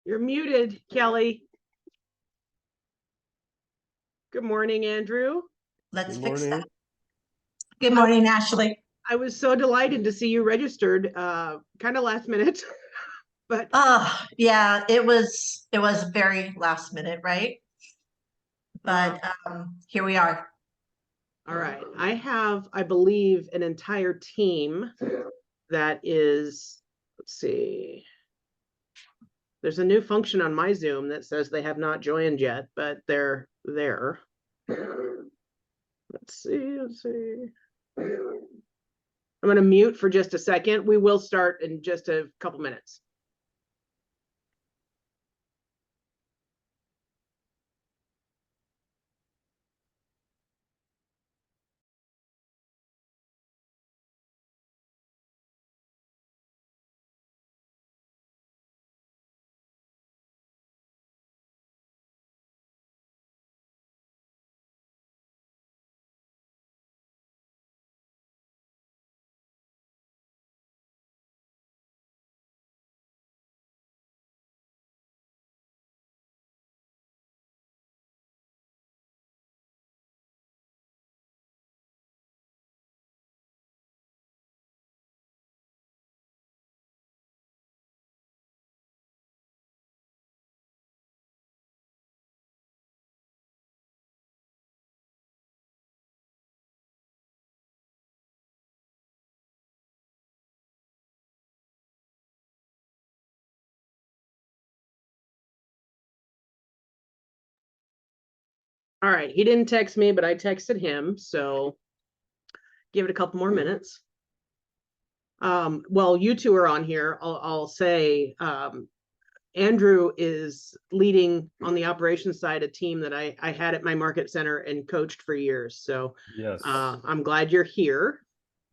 You're muted, Kelly. Good morning, Andrew. Let's Good fix that. morning. Good morning, Ashley. I was so delighted to see you registered, kind of last minute, but Oh, yeah, it was very last minute, right? But here we are. all right. I have, I believe, an entire team that is, let's see. There's a new function on my Zoom that says they have not joined yet, but they're there. Let's see, let's see. I'm going to mute for just a second. We will start in just a couple minutes. All right, he didn't text me, but I texted him, so give it a couple more minutes. Well, you two are on here. I'll say Andrew is leading on the operations side a team that I had at my market center and coached for years. So Yes. I'm glad you're here.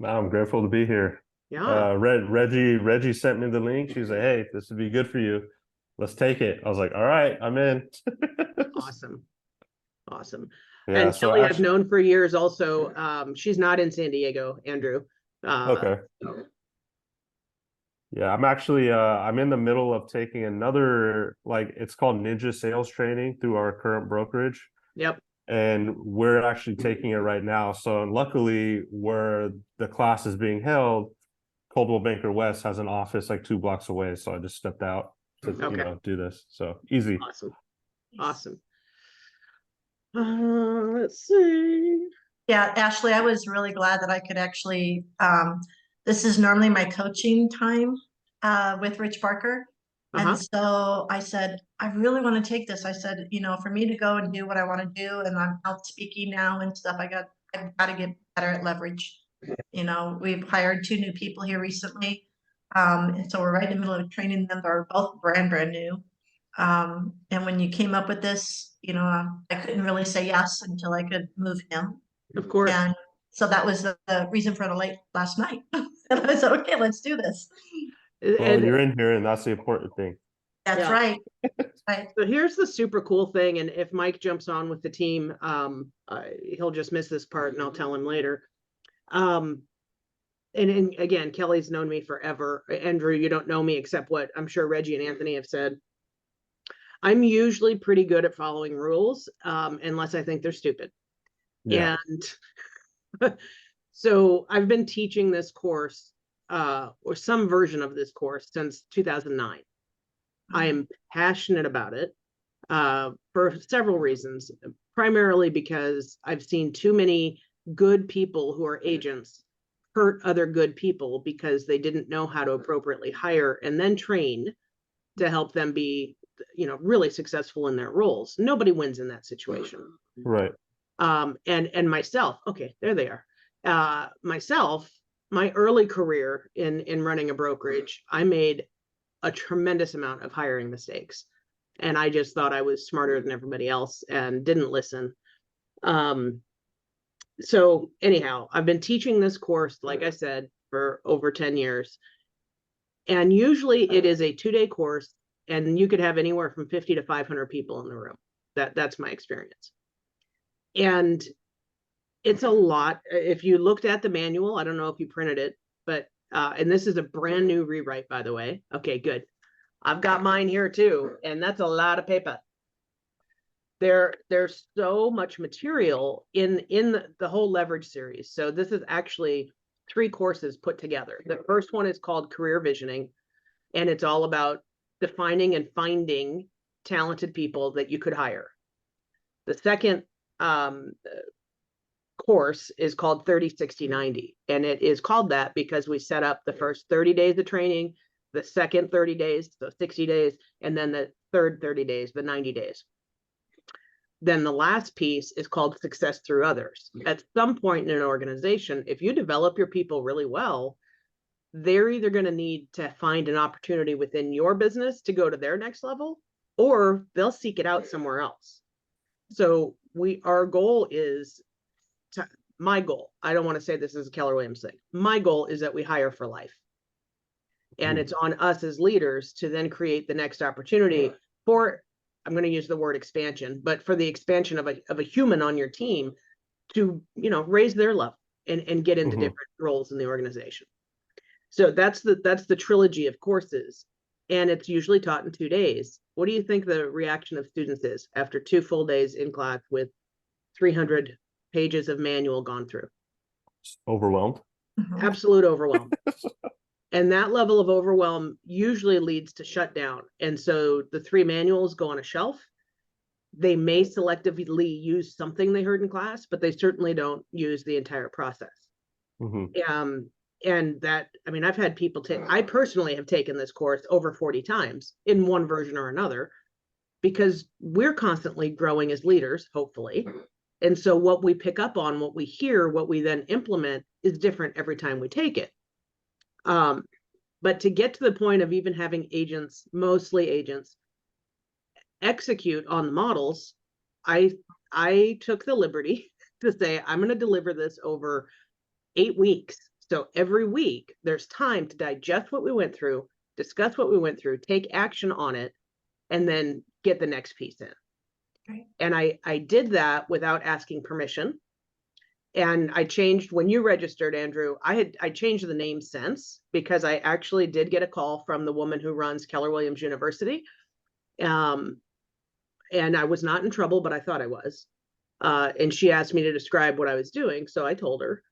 I'm grateful to be here. Yeah. Reggie sent me the link. She was like, "Hey, this would be good for you. Let's take it." I was like, "All right, I'm in." Awesome. Awesome. Yeah, And so Kelly I've actually, known for years also. She's not in San Diego, Andrew. okay. Yeah, I'm actually I'm in the middle of taking another, like, it's called Ninja Sales Training through our current brokerage. Yep. And we're actually taking it right now. So luckily, where the class is being held, Coldwell Banker West has an office like 2 blocks away. So I just stepped out to Okay. do this. So easy. Awesome. Awesome. Let's see. Yeah, Ashley, I was really glad that I could actually, this is normally my coaching time with Rich Barker. And so I said, I really want to take this. I said, for me to go and do what I want to do, and I'm out speaking now and stuff, I've got to get better at leverage. We've hired 2 new people here recently. And so we're right in the middle of training them. They're both brand new. And when you came up with this, I couldn't really say yes until I could move him. Of course. And so that was the reason for the late last night. And I said, okay, let's do this. Well, And you're in here and that's the important thing. That's Yeah. right. Right. so here's the super cool thing, and if Mike jumps on with the team, he'll just miss this part and I'll tell him later. And again, Kelly's known me forever. Andrew, you don't know me except what I'm sure Reggie and Anthony have said. I'm usually pretty good at following rules, unless I think they're stupid. Yeah. And so I've been teaching this course, or some version of this course, since 2009. I am passionate about it, for several reasons, primarily because I've seen too many good people who are agents hurt other good people because they didn't know how to appropriately hire and then train to help them be, really successful in their roles. Nobody wins in that situation. Right. And myself, okay, there they are. Myself, my early career in running a brokerage, I made a tremendous amount of hiring mistakes. And I just thought I was smarter than everybody else and didn't listen. So anyhow, I've been teaching this course, like I said, for over 10 years. And usually it is a 2-day course, and you could have anywhere from 50 to 500 people in the room. That's my experience. And it's a lot. If you looked at the manual, I don't know if you printed it, but, and this is a brand new rewrite, by the way. Okay, good. I've got mine here too, and that's a lot of paper. There's so much material in the whole leverage series. So this is actually 3 courses put together. The first one is called Career Visioning, and it's all about defining and finding talented people that you could hire. The second course is called 30, 60, 90, and it is called that because we set up the first 30 days of training, the second 30 days, so 60 days, and then the third 30 days, the 90 days. Then the last piece is called Success Through Others. At some point in an organization, if you develop your people really well, they're either going to need to find an opportunity within your business to go to their next level, or they'll seek it out somewhere else. So our goal is my goal, I don't want to say this is a Keller Williams thing. My goal is that we hire for life. And it's on us as leaders to then create the next opportunity for, I'm going to use the word expansion, but for the expansion of a human on your team to, raise their level and get into different roles in the organization. So that's the trilogy of courses, and it's usually taught in 2 days. What do you think the reaction of students is after 2 full days in class with 300 pages of manual gone through? Overwhelmed. Absolute overwhelm. And that level of overwhelm usually leads to shutdown. And so the 3 manuals go on a shelf. They may selectively use something they heard in class, but they certainly don't use the entire process. And that, I've had people I personally have taken this course over 40 times in one version or another, because we're constantly growing as leaders, hopefully. And so what we pick up on, what we hear, what we then implement is different every time we take it. But to get to the point of even having agents, mostly agents, execute on the models, I took the liberty to say, I'm going to deliver this over 8 weeks. So every week there's time to digest what we went through, discuss what we went through, take action on it, and then get the next piece in. Right. And I did that without asking permission. And I changed, when you registered, Andrew, I changed the name since, because I actually did get a call from the woman who runs Keller Williams University. And I was not in trouble, but I thought I was. And she asked me to describe what I was doing. So I told her,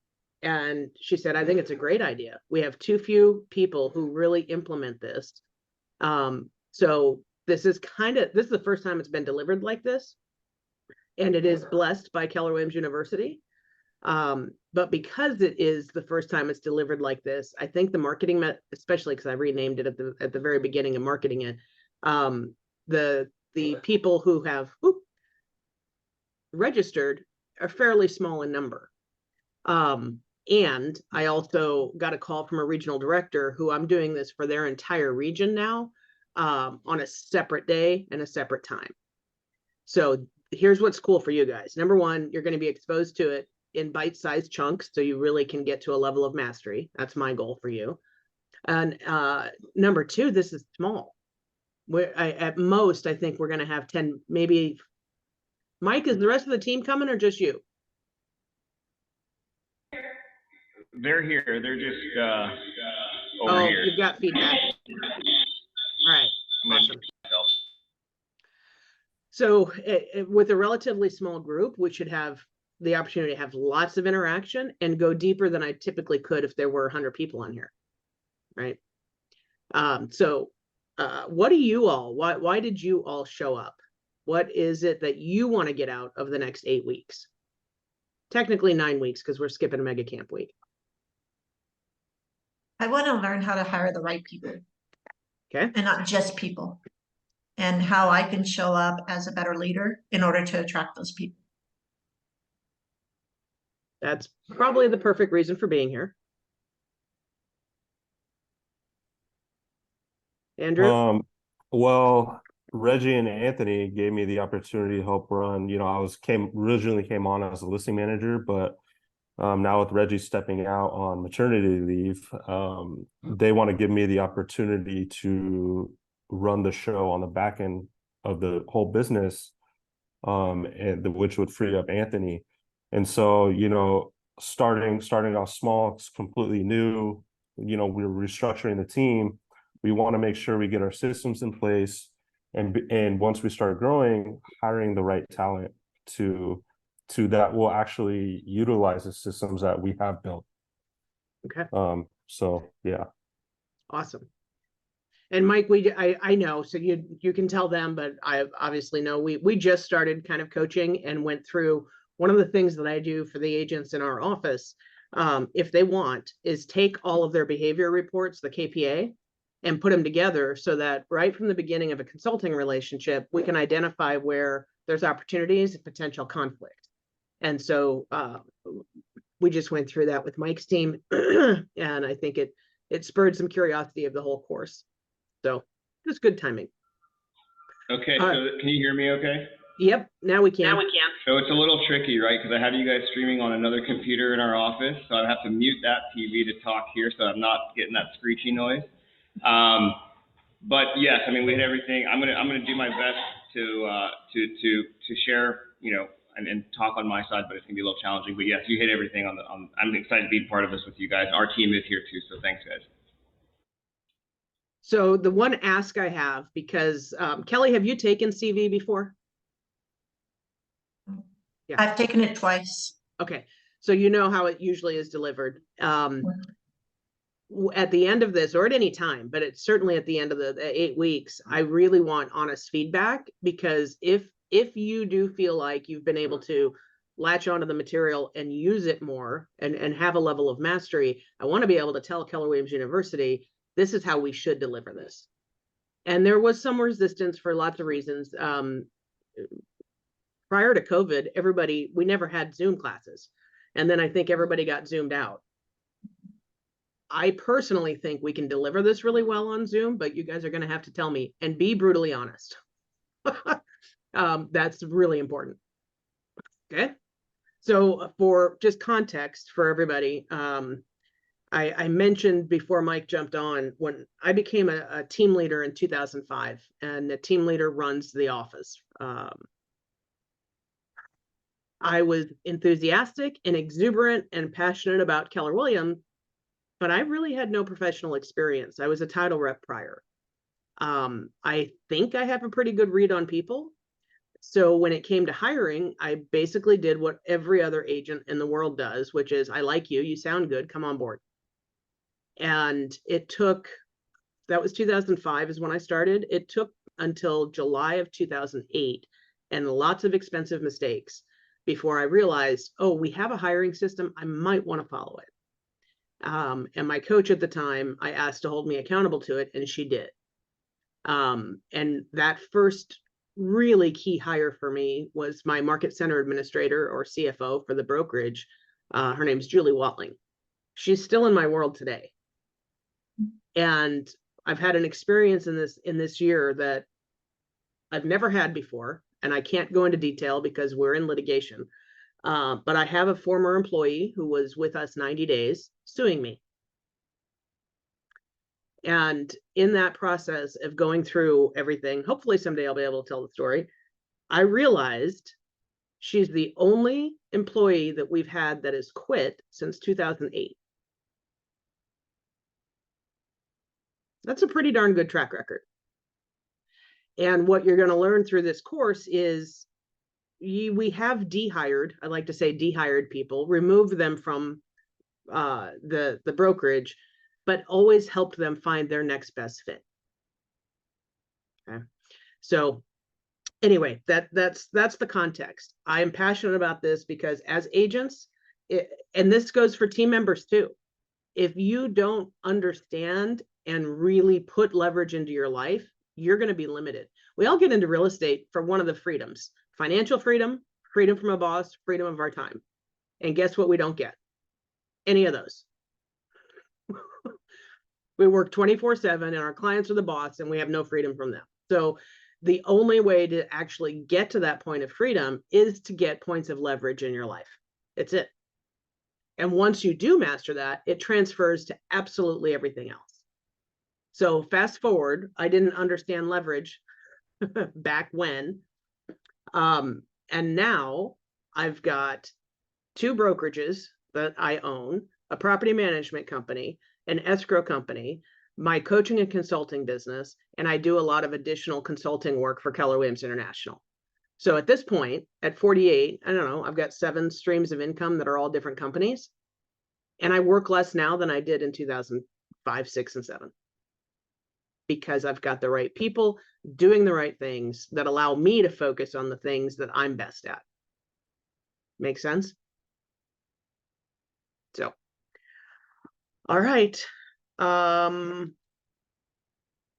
and she said, I think it's a great idea. We have too few people who really implement this. So this is the first time it's been delivered like this. And it is blessed by Keller Williams University. But because it is the first time it's delivered like this, I think the marketing, especially because I renamed it at the very beginning of marketing it, the people who have registered are fairly small in number. And I also got a call from a regional director who I'm doing this for their entire region now, on a separate day and a separate time. So here's what's cool for you guys. Number one, you're going to be exposed to it in bite-sized chunks, so you really can get to a level of mastery. That's my goal for you. And number two, this is small. At most, I think we're going to have 10, maybe. Mike, is the rest of the team coming or just you? They're here. They're just over Oh, here. you've got feedback. All right, awesome. So with a relatively small group, we should have the opportunity to have lots of interaction and go deeper than I typically could if there were 100 people on here, right? What do you all, why did you all show up? What is it that you want to get out of the next 8 weeks? Technically 9 weeks, because we're skipping a mega camp week. I want to learn how to hire the right people. Okay. And not just people. And how I can show up as a better leader in order to attract those people. That's probably the perfect reason for being here. Andrew? Well, Reggie and Anthony gave me the opportunity to help run. I originally came on as a listing manager, but now with Reggie stepping out on maternity leave, they want to give me the opportunity to run the show on the back end of the whole business, which would free up Anthony. And so, starting off small, it's completely new. We're restructuring the team. We want to make sure we get our systems in place, and once we start growing, hiring the right talent to that will actually utilize the systems that we have built. Okay. So yeah. Awesome. And Mike, I know, so you can tell them, but I obviously know we just started kind of coaching and went through one of the things that I do for the agents in our office, if they want, is take all of their behavior reports, the KPA, and put them together so that right from the beginning of a consulting relationship, we can identify where there's opportunities and potential conflict. And so we just went through that with Mike's team, and I think it spurred some curiosity of the whole course. So it's good timing. Okay, so can you hear me okay? Yep, now we can. So it's a little tricky, right? Because I have you guys streaming on another computer in our office, so I have to mute that TV to talk here so I'm not getting that screechy noise. But yes, I mean, we hit everything. I'm gonna do my best to share, and talk on my side, but it's gonna be a little challenging. But yes, you hit everything I'm excited to be part of this with you guys. Our team is here too, so thanks, guys. So the one ask I have, because Kelly, have you taken CV before? Yeah. I've taken it twice. Okay, so you know how it usually is delivered. At the end of this, or at any time, but it's certainly at the end of the 8 weeks, I really want honest feedback, because if you do feel like you've been able to latch onto the material and use it more and have a level of mastery, I want to be able to tell Keller Williams University, this is how we should deliver this. And there was some resistance for lots of reasons. Prior to COVID, we never had Zoom classes. And then I think everybody got Zoomed out. I personally think we can deliver this really well on Zoom, but you guys are going to have to tell me and be brutally honest. That's really important. Okay. So for just context for everybody, I mentioned before Mike jumped on, when I became a team leader in 2005, and the team leader runs the office. I was enthusiastic and exuberant and passionate about Keller Williams, but I really had no professional experience. I was a title rep prior. I think I have a pretty good read on people. So when it came to hiring, I basically did what every other agent in the world does, which is, I like you, you sound good, come on board. And it took, that was 2005 is when I started. It took until July of 2008 and lots of expensive mistakes before I realized, oh, we have a hiring system, I might want to follow it. And my coach at the time, I asked to hold me accountable to it, and she did. And that first really key hire for me was my market center administrator, or CFO, for the brokerage. Her name's Julie Watling. she's still in my world today. And I've had an experience in this year that I've never had before, and I can't go into detail because we're in litigation. But I have a former employee who was with us 90 days suing me. And in that process of going through everything, hopefully someday I'll be able to tell the story, I realized she's the only employee that we've had that has quit since 2008. That's a pretty darn good track record. And what you're going to learn through this course is we have dehired, I like to say dehired people, removed them from the brokerage, but always helped them find their next best fit. Okay. So anyway, that's the context. I am passionate about this because as agents, and this goes for team members too, if you don't understand and really put leverage into your life, you're going to be limited. We all get into real estate for one of the freedoms: financial freedom, freedom from a boss, freedom of our time. And guess what? We don't get any of those. We work 24/7 and our clients are the boss and we have no freedom from them. So the only way to actually get to that point of freedom is to get points of leverage in your life. It's it. And once you do master that, it transfers to absolutely everything else. So fast forward, I didn't understand leverage back when. And now I've got 2 brokerages that I own, a property management company, an escrow company, my coaching and consulting business, and I do a lot of additional consulting work for Keller Williams International. So at this point, at 48, I don't know, I've got 7 streams of income that are all different companies. And I work less now than I did in 2005, 6, and 7. Because I've got the right people doing the right things that allow me to focus on the things that I'm best at. Make sense? So, all right.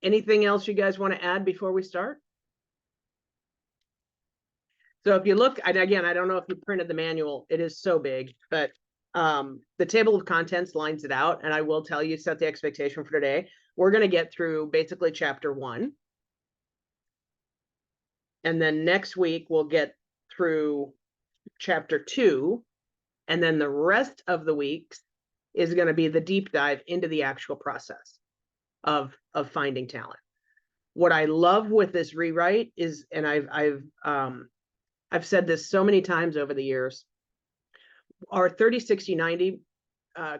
Anything else you guys want to add before we start? So if you look, again, I don't know if you printed the manual, it is so big, but the table of contents lines it out. And I will tell you, set the expectation for today. We're going to get through basically chapter 1. And then next week, we'll get through chapter 2. And then the rest of the weeks is going to be the deep dive into the actual process of finding talent. What I love with this rewrite is, and I've said this so many times over the years, our 30, 60, 90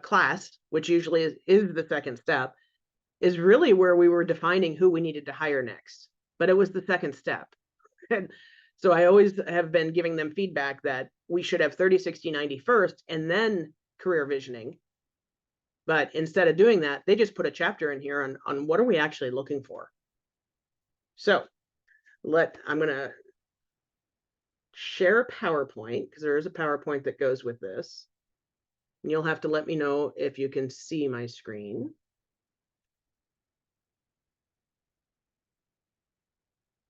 class, which usually is the second step, is really where we were defining who we needed to hire next. But it was the second step. And so I always have been giving them feedback that we should have 30, 60, 90 first and then career visioning. But instead of doing that, they just put a chapter in here on what are we actually looking for. So I'm going to share a PowerPoint because there is a PowerPoint that goes with this. And you'll have to let me know if you can see my screen.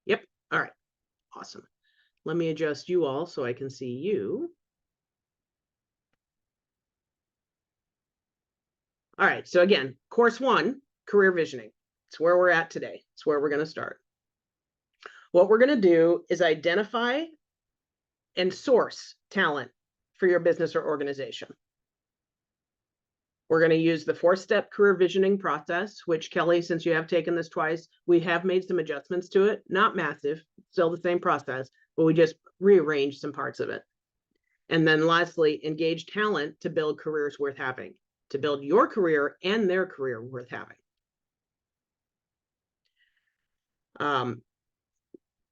Yep. All right. Awesome. Let me adjust you all so I can see you. All right. So again, course 1, career visioning. It's where we're at today. It's where we're going to start. What we're going to do is identify and source talent for your business or organization. We're going to use the 4-step career visioning process, which Kelly, since you have taken this twice, we have made some adjustments to it. Not massive, still the same process, but we just rearranged some parts of it. And then lastly, engage talent to build careers worth having, to build your career and their career worth having.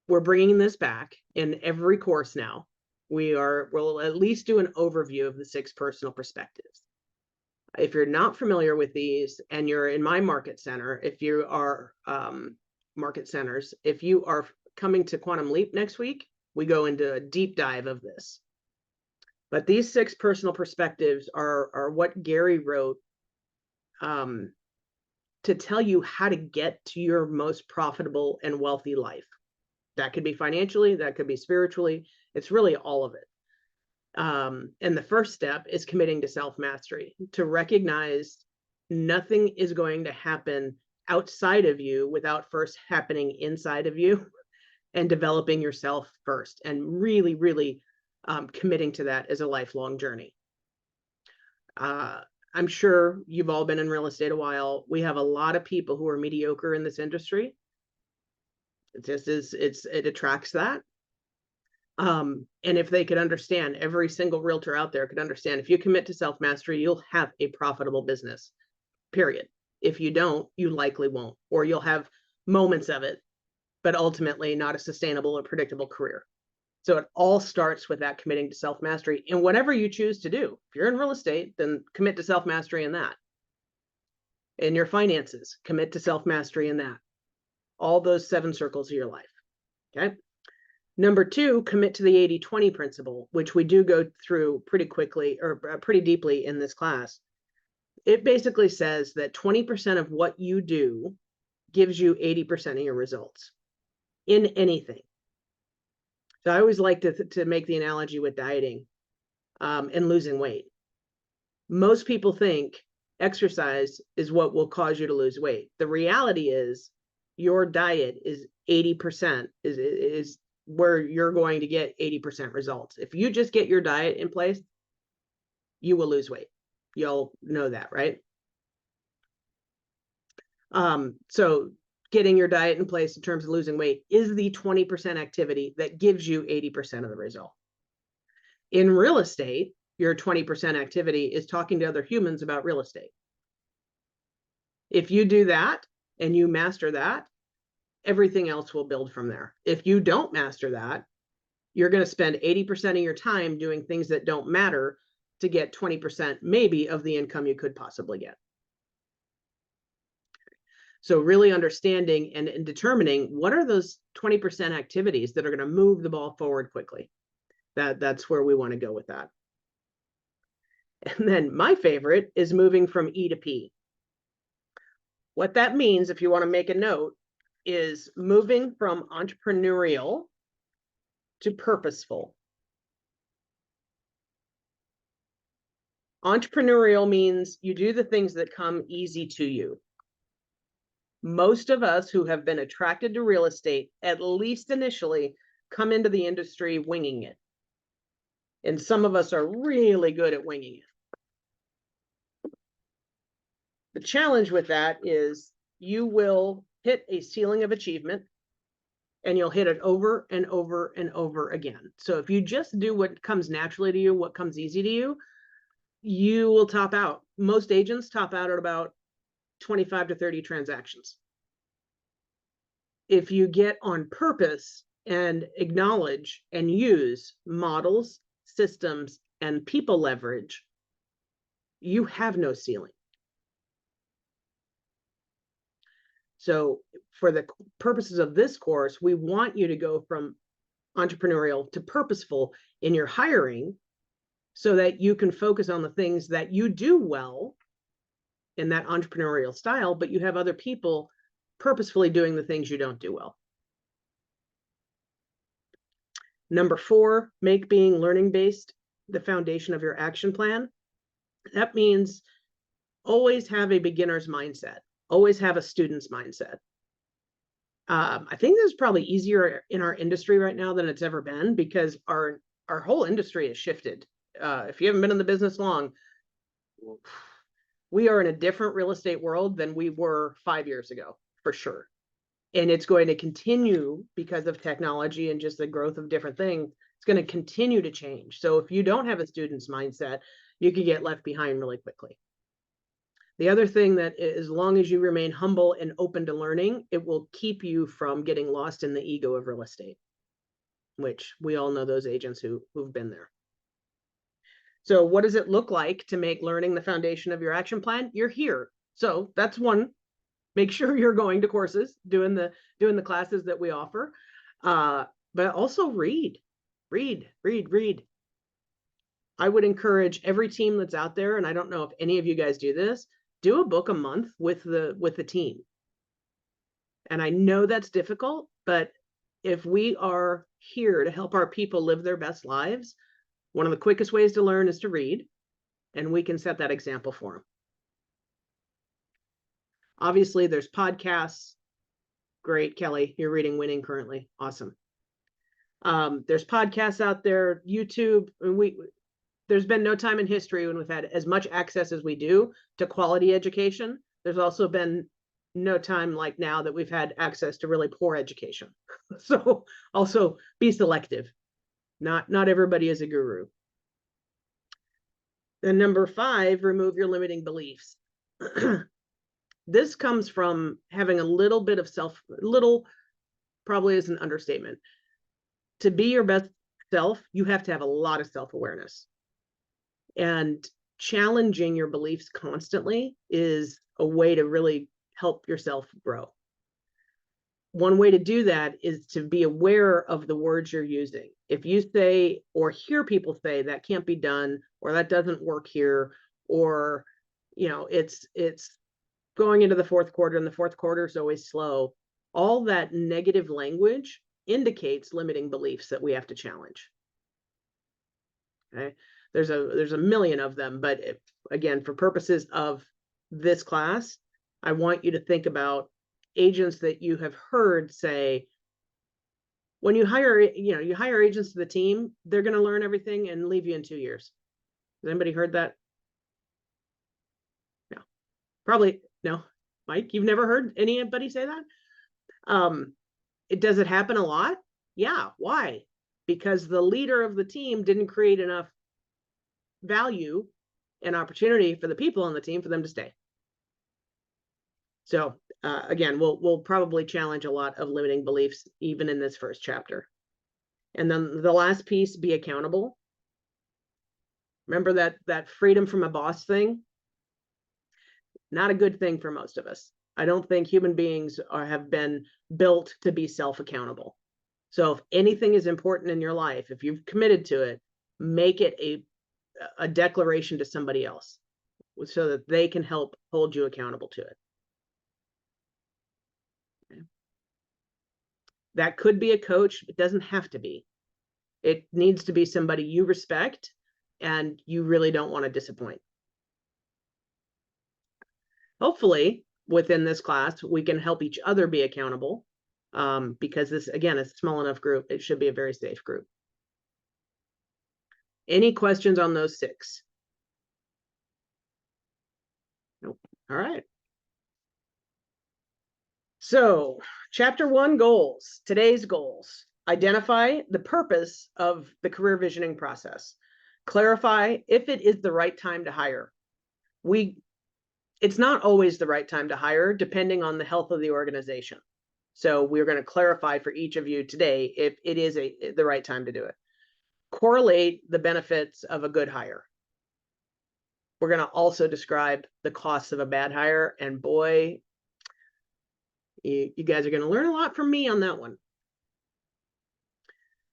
We're bringing this back in every course now. We'll at least do an overview of the 6 personal perspectives. If you're not familiar with these and you're in my market center, if you are market centers, if you are coming to Quantum Leap next week, we go into a deep dive of this. But these 6 personal perspectives are what Gary wrote to tell you how to get to your most profitable and wealthy life. That could be financially, that could be spiritually. It's really all of it. And the first step is committing to self-mastery, to recognize nothing is going to happen outside of you without first happening inside of you, and developing yourself first, and really, really committing to that as a lifelong journey. I'm sure you've all been in real estate a while. We have a lot of people who are mediocre in this industry. It just is, it attracts that. And if they could understand, every single realtor out there could understand, if you commit to self-mastery, you'll have a profitable business, period. If you don't, you likely won't, or you'll have moments of it, but ultimately not a sustainable or predictable career. So it all starts with that committing to self-mastery in whatever you choose to do. If you're in real estate, then commit to self-mastery in that. In your finances, commit to self-mastery in that. All those 7 circles of your life, okay? Number 2, commit to the 80-20 principle, which we do go through pretty quickly or pretty deeply in this class. It basically says that 20% of what you do gives you 80% of your results in anything. So I always like to make the analogy with dieting and losing weight. Most people think exercise is what will cause you to lose weight. The reality is your diet is 80%, is where you're going to get 80% results. If you just get your diet in place, you will lose weight. You'll know that, right? So getting your diet in place in terms of losing weight is the 20% activity that gives you 80% of the result. In real estate, your 20% activity is talking to other humans about real estate. If you do that and you master that, everything else will build from there. If you don't master that, you're going to spend 80% of your time doing things that don't matter to get 20% maybe of the income you could possibly get. So really understanding and determining what are those 20% activities that are going to move the ball forward quickly. That's where we want to go with that. And then my favorite is moving from E to P. What that means, if you want to make a note, is moving from entrepreneurial to purposeful. Entrepreneurial means you do the things that come easy to you. Most of us who have been attracted to real estate, at least initially, come into the industry winging it. And some of us are really good at winging it. The challenge with that is you will hit a ceiling of achievement and you'll hit it over and over and over again. So if you just do what comes naturally to you, what comes easy to you, you will top out. Most agents top out at about 25 to 30 transactions. If you get on purpose and acknowledge and use models, systems, and people leverage, you have no ceiling. So for the purposes of this course, we want you to go from entrepreneurial to purposeful in your hiring so that you can focus on the things that you do well in that entrepreneurial style, but you have other people purposefully doing the things you don't do well. Number 4, make being learning-based the foundation of your action plan. That means always have a beginner's mindset, always have a student's mindset. I think this is probably easier in our industry right now than it's ever been, because our whole industry has shifted. If you haven't been in the business long, we are in a different real estate world than we were 5 years ago, for sure. And it's going to continue because of technology and just the growth of different things. It's going to continue to change. So if you don't have a student's mindset, you could get left behind really quickly. The other thing that, as long as you remain humble and open to learning, it will keep you from getting lost in the ego of real estate, which we all know those agents who've been there. So what does it look like to make learning the foundation of your action plan? You're here. So that's one. Make sure you're going to courses, doing the classes that we offer, but also read. I would encourage every team that's out there, and I don't know if any of you guys do this, do a book a month with the team. And I know that's difficult, but if we are here to help our people live their best lives, One of the quickest ways to learn is to read, and we can set that example for them. Obviously, there's podcasts. Great, Kelly, you're reading Winning currently. Awesome. There's podcasts out there, YouTube. There's been no time in history when we've had as much access as we do to quality education. There's also been no time like now that we've had access to really poor education. So also be selective. Not everybody is a guru. Then number 5, remove your limiting beliefs. This comes from having a little bit of probably is an understatement. To be your best self, you have to have a lot of self-awareness. And challenging your beliefs constantly is a way to really help yourself grow. One way to do that is to be aware of the words you're using. If you say or hear people say that can't be done, or that doesn't work here, or it's going into the fourth quarter and the fourth quarter is always slow, all that negative language indicates limiting beliefs that we have to challenge. Okay, there's a million of them, but again, for purposes of this class, I want you to think about agents that you have heard say, when you hire agents to the team, they're going to learn everything and leave you in 2 years. Has anybody heard that? No, probably no. Mike, you've never heard anybody say that? Does it happen a lot? Yeah. Why? Because the leader of the team didn't create enough value and opportunity for the people on the team for them to stay. So again, we'll probably challenge a lot of limiting beliefs even in this first chapter. And then the last piece, be accountable. Remember that freedom from a boss thing? Not a good thing for most of us. I don't think human beings have been built to be self-accountable. So if anything is important in your life, if you've committed to it, make it a declaration to somebody else so that they can help hold you accountable to it. Okay. That could be a coach. It doesn't have to be. It needs to be somebody you respect and you really don't want to disappoint. Hopefully, within this class, we can help each other be accountable, because this, again, is a small enough group. It should be a very safe group. Any questions on those 6? Nope. All right. So, chapter 1, goals. Today's goals. Identify the purpose of the career visioning process. Clarify if it is the right time to hire. It's not always the right time to hire, depending on the health of the organization. So we're going to clarify for each of you today if it is the right time to do it. Correlate the benefits of a good hire. We're going to also describe the costs of a bad hire. And boy, you guys are going to learn a lot from me on that one.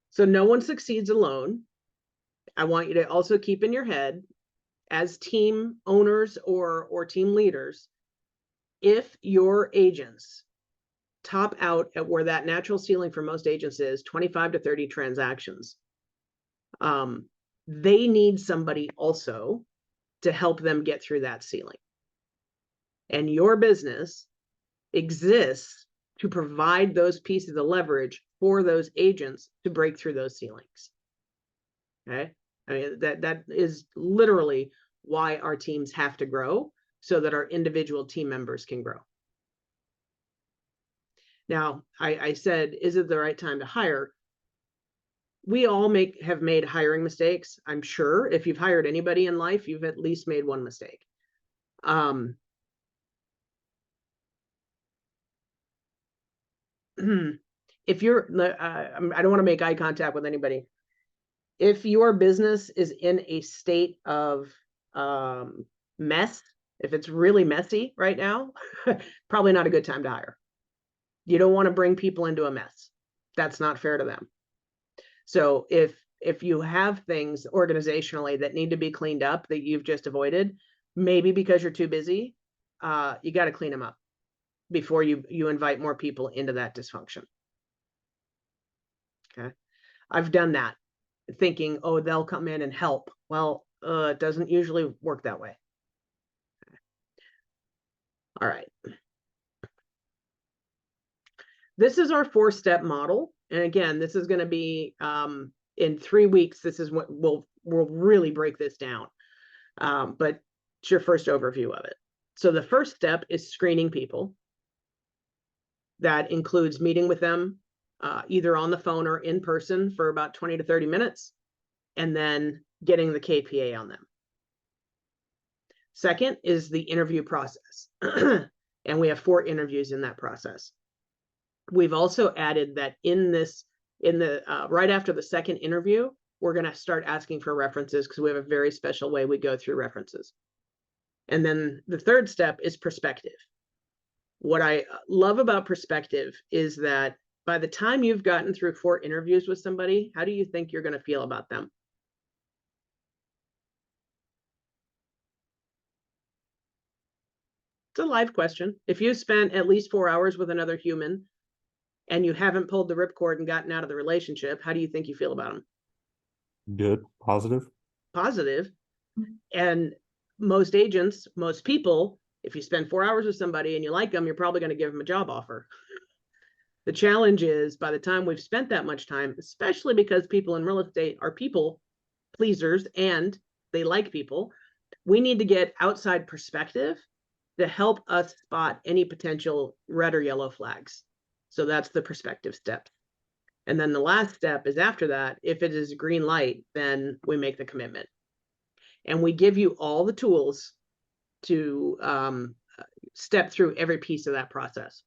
So no one succeeds alone. I want you to also keep in your head, as team owners or team leaders, if your agents top out at where that natural ceiling for most agents is 25 to 30 transactions, they need somebody also to help them get through that ceiling. And your business exists to provide those pieces of leverage for those agents to break through those ceilings. Okay, I mean, that is literally why our teams have to grow, so that our individual team members can grow. Now, I said, is it the right time to hire? We all have made hiring mistakes. I'm sure if you've hired anybody in life, you've at least made one mistake. If you're, I don't want to make eye contact with anybody. If your business is in a state of mess, if it's really messy right now, probably not a good time to hire. You don't want to bring people into a mess. That's not fair to them. So if you have things organizationally that need to be cleaned up that you've just avoided, maybe because you're too busy, you got to clean them up before you invite more people into that dysfunction. Okay, I've done that. thinking, oh, they'll come in and help. Well, it doesn't usually work that way. All right. This is our 4-step model. And again, this is going to be in 3 weeks. This is what we'll really break this down. But it's your first overview of it. So the first step is screening people. That includes meeting with them either on the phone or in person for about 20 to 30 minutes, and then getting the KPA on them. Second is the interview process. And we have 4 interviews in that process. We've also added that right after the second interview, we're going to start asking for references because we have a very special way we go through references. And then the third step is perspective. What I love about perspective is that by the time you've gotten through 4 interviews with somebody, how do you think you're going to feel about them? It's a live question. If you spent at least 4 hours with another human and you haven't pulled the ripcord and gotten out of the relationship, how do you think you feel about them? Good, positive. Positive. And most agents, most people, if you spend 4 hours with somebody and you like them, you're probably going to give them a job offer. The challenge is by the time we've spent that much time, especially because people in real estate are people pleasers and they like people, we need to get outside perspective to help us spot any potential red or yellow flags. So that's the perspective step. And then the last step is after that, if it is a green light, then we make the commitment. And we give you all the tools to step through every piece of that process.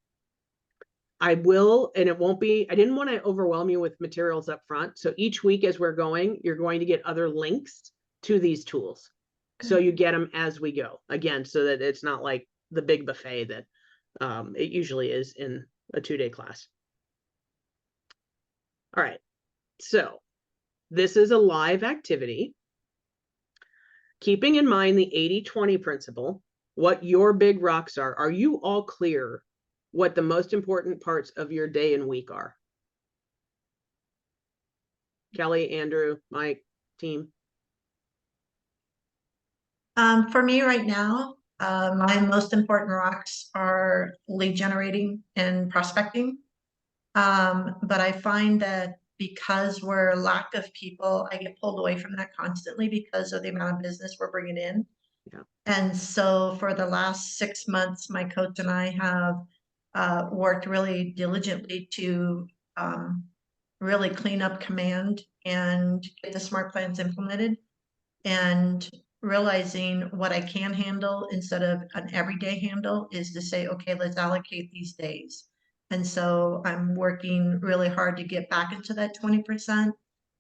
I will, and it won't be, I didn't want to overwhelm you with materials up front. So each week as we're going, you're going to get other links to these tools. So you get them as we go, again, so that it's not like the big buffet that it usually is in a 2-day class. All right, so this is a live activity. Keeping in mind the 80-20 principle, what your big rocks are you all clear what the most important parts of your day and week are? Kelly, Andrew, Mike, team. For me right now, my most important rocks are lead generating and prospecting. But I find that because we're lack of people, I get pulled away from that constantly because of the amount of business we're bringing in. Yeah. And so for the last 6 months, my coach and I have worked really diligently to really clean up command and get the smart plans implemented, and realizing what I can handle instead of an everyday handle is to say, okay, let's allocate these days. And so I'm working really hard to get back into that 20%,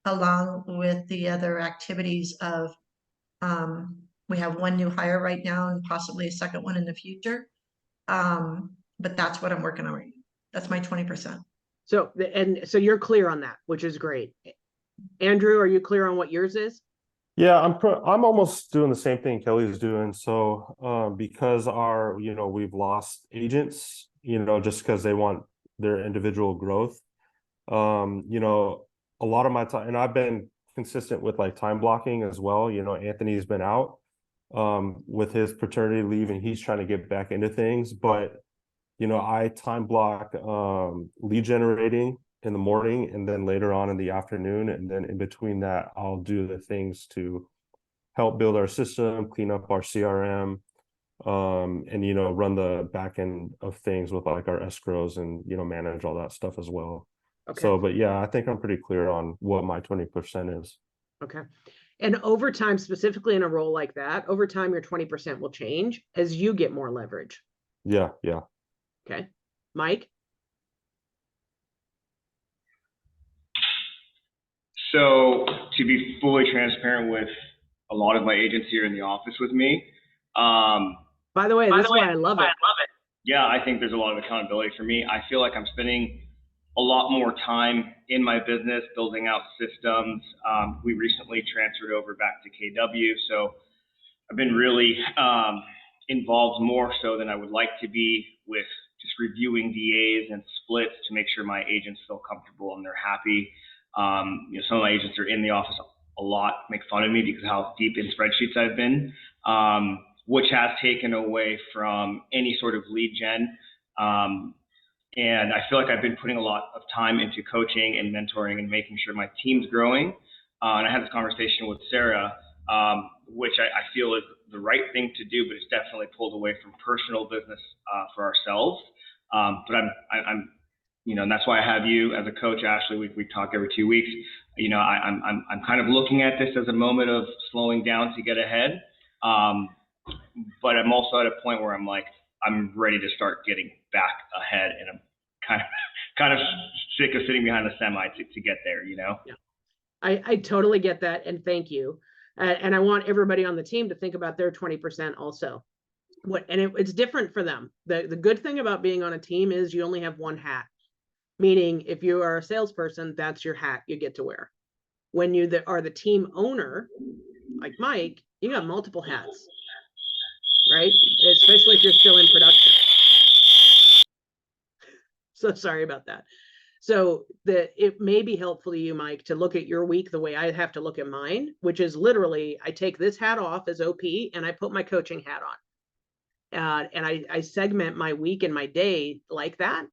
along with the other activities of, we have 1 new hire right now and possibly a second one in the future. But that's what I'm working on right now. That's my 20%. So, so you're clear on that, which is great. Andrew, are you clear on what yours is? Yeah, I'm almost doing the same thing Kelly's doing. So because we've lost agents, just because they want their individual growth. A lot of my time, and I've been consistent with like time blocking as well. Anthony's been out with his paternity leave and he's trying to get back into things, but I time block lead generating in the morning and then later on in the afternoon, and then in between that I'll do the things to help build our system, clean up our CRM, and run the back end of things with like our escrows and manage all that stuff as well. Okay. So but yeah, I think I'm pretty clear on what my 20% is. Okay. And over time, specifically in a role like that, over time your 20% will change as you get more leverage. Yeah. Okay. Mike? So to be fully transparent with a lot of my agents here in the office with me, by the way, this is why I love it. Yeah, I think there's a lot of accountability for me. I feel like I'm spending a lot more time in my business building out systems. We recently transferred over back to KW, so I've been really involved more so than I would like to be with just reviewing DAs and splits to make sure my agents feel comfortable and they're happy. Some of my agents are in the office a lot, make fun of me because of how deep in spreadsheets I've been, which has taken away from any sort of lead gen. And I feel like I've been putting a lot of time into coaching and mentoring and making sure my team's growing. And I had this conversation with Sarah, which I feel is the right thing to do, but it's definitely pulled away from personal business for ourselves. But I'm, and that's why I have you as a coach, Ashley. We talk every 2 weeks. I'm kind of looking at this as a moment of slowing down to get ahead. But I'm also at a point where I'm like, I'm ready to start getting back ahead, and I'm kind of sick of sitting behind the semi to get there, Yeah. I totally get that, and thank you. And I want everybody on the team to think about their 20% also. It's different for them. The good thing about being on a team is you only have one hat, meaning if you are a salesperson, that's your hat you get to wear. When you are the team owner, like Mike, you got multiple hats, right? Especially if you're still in production. So sorry about that. So it may be helpful to you, Mike, to look at your week the way I have to look at mine, which is literally I take this hat off as OP and I put my coaching hat on. And I segment my week and my day like that,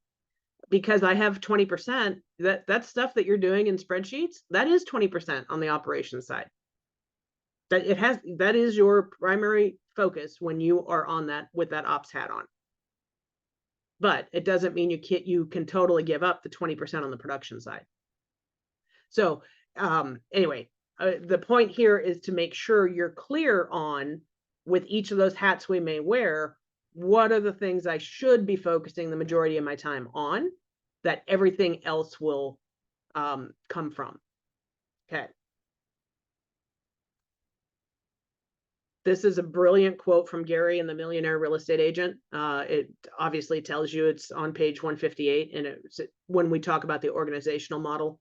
because I have 20%. That stuff that you're doing in spreadsheets, that is 20% on the operations side. That is your primary focus when you are on that with that ops hat on. But it doesn't mean you can totally give up the 20% on the production side. So anyway, the point here is to make sure you're clear on, with each of those hats we may wear, what are the things I should be focusing the majority of my time on that everything else will come from. Okay. This is a brilliant quote from Gary in The Millionaire Real Estate Agent. It obviously tells you, it's on page 158. And when we talk about the organizational model,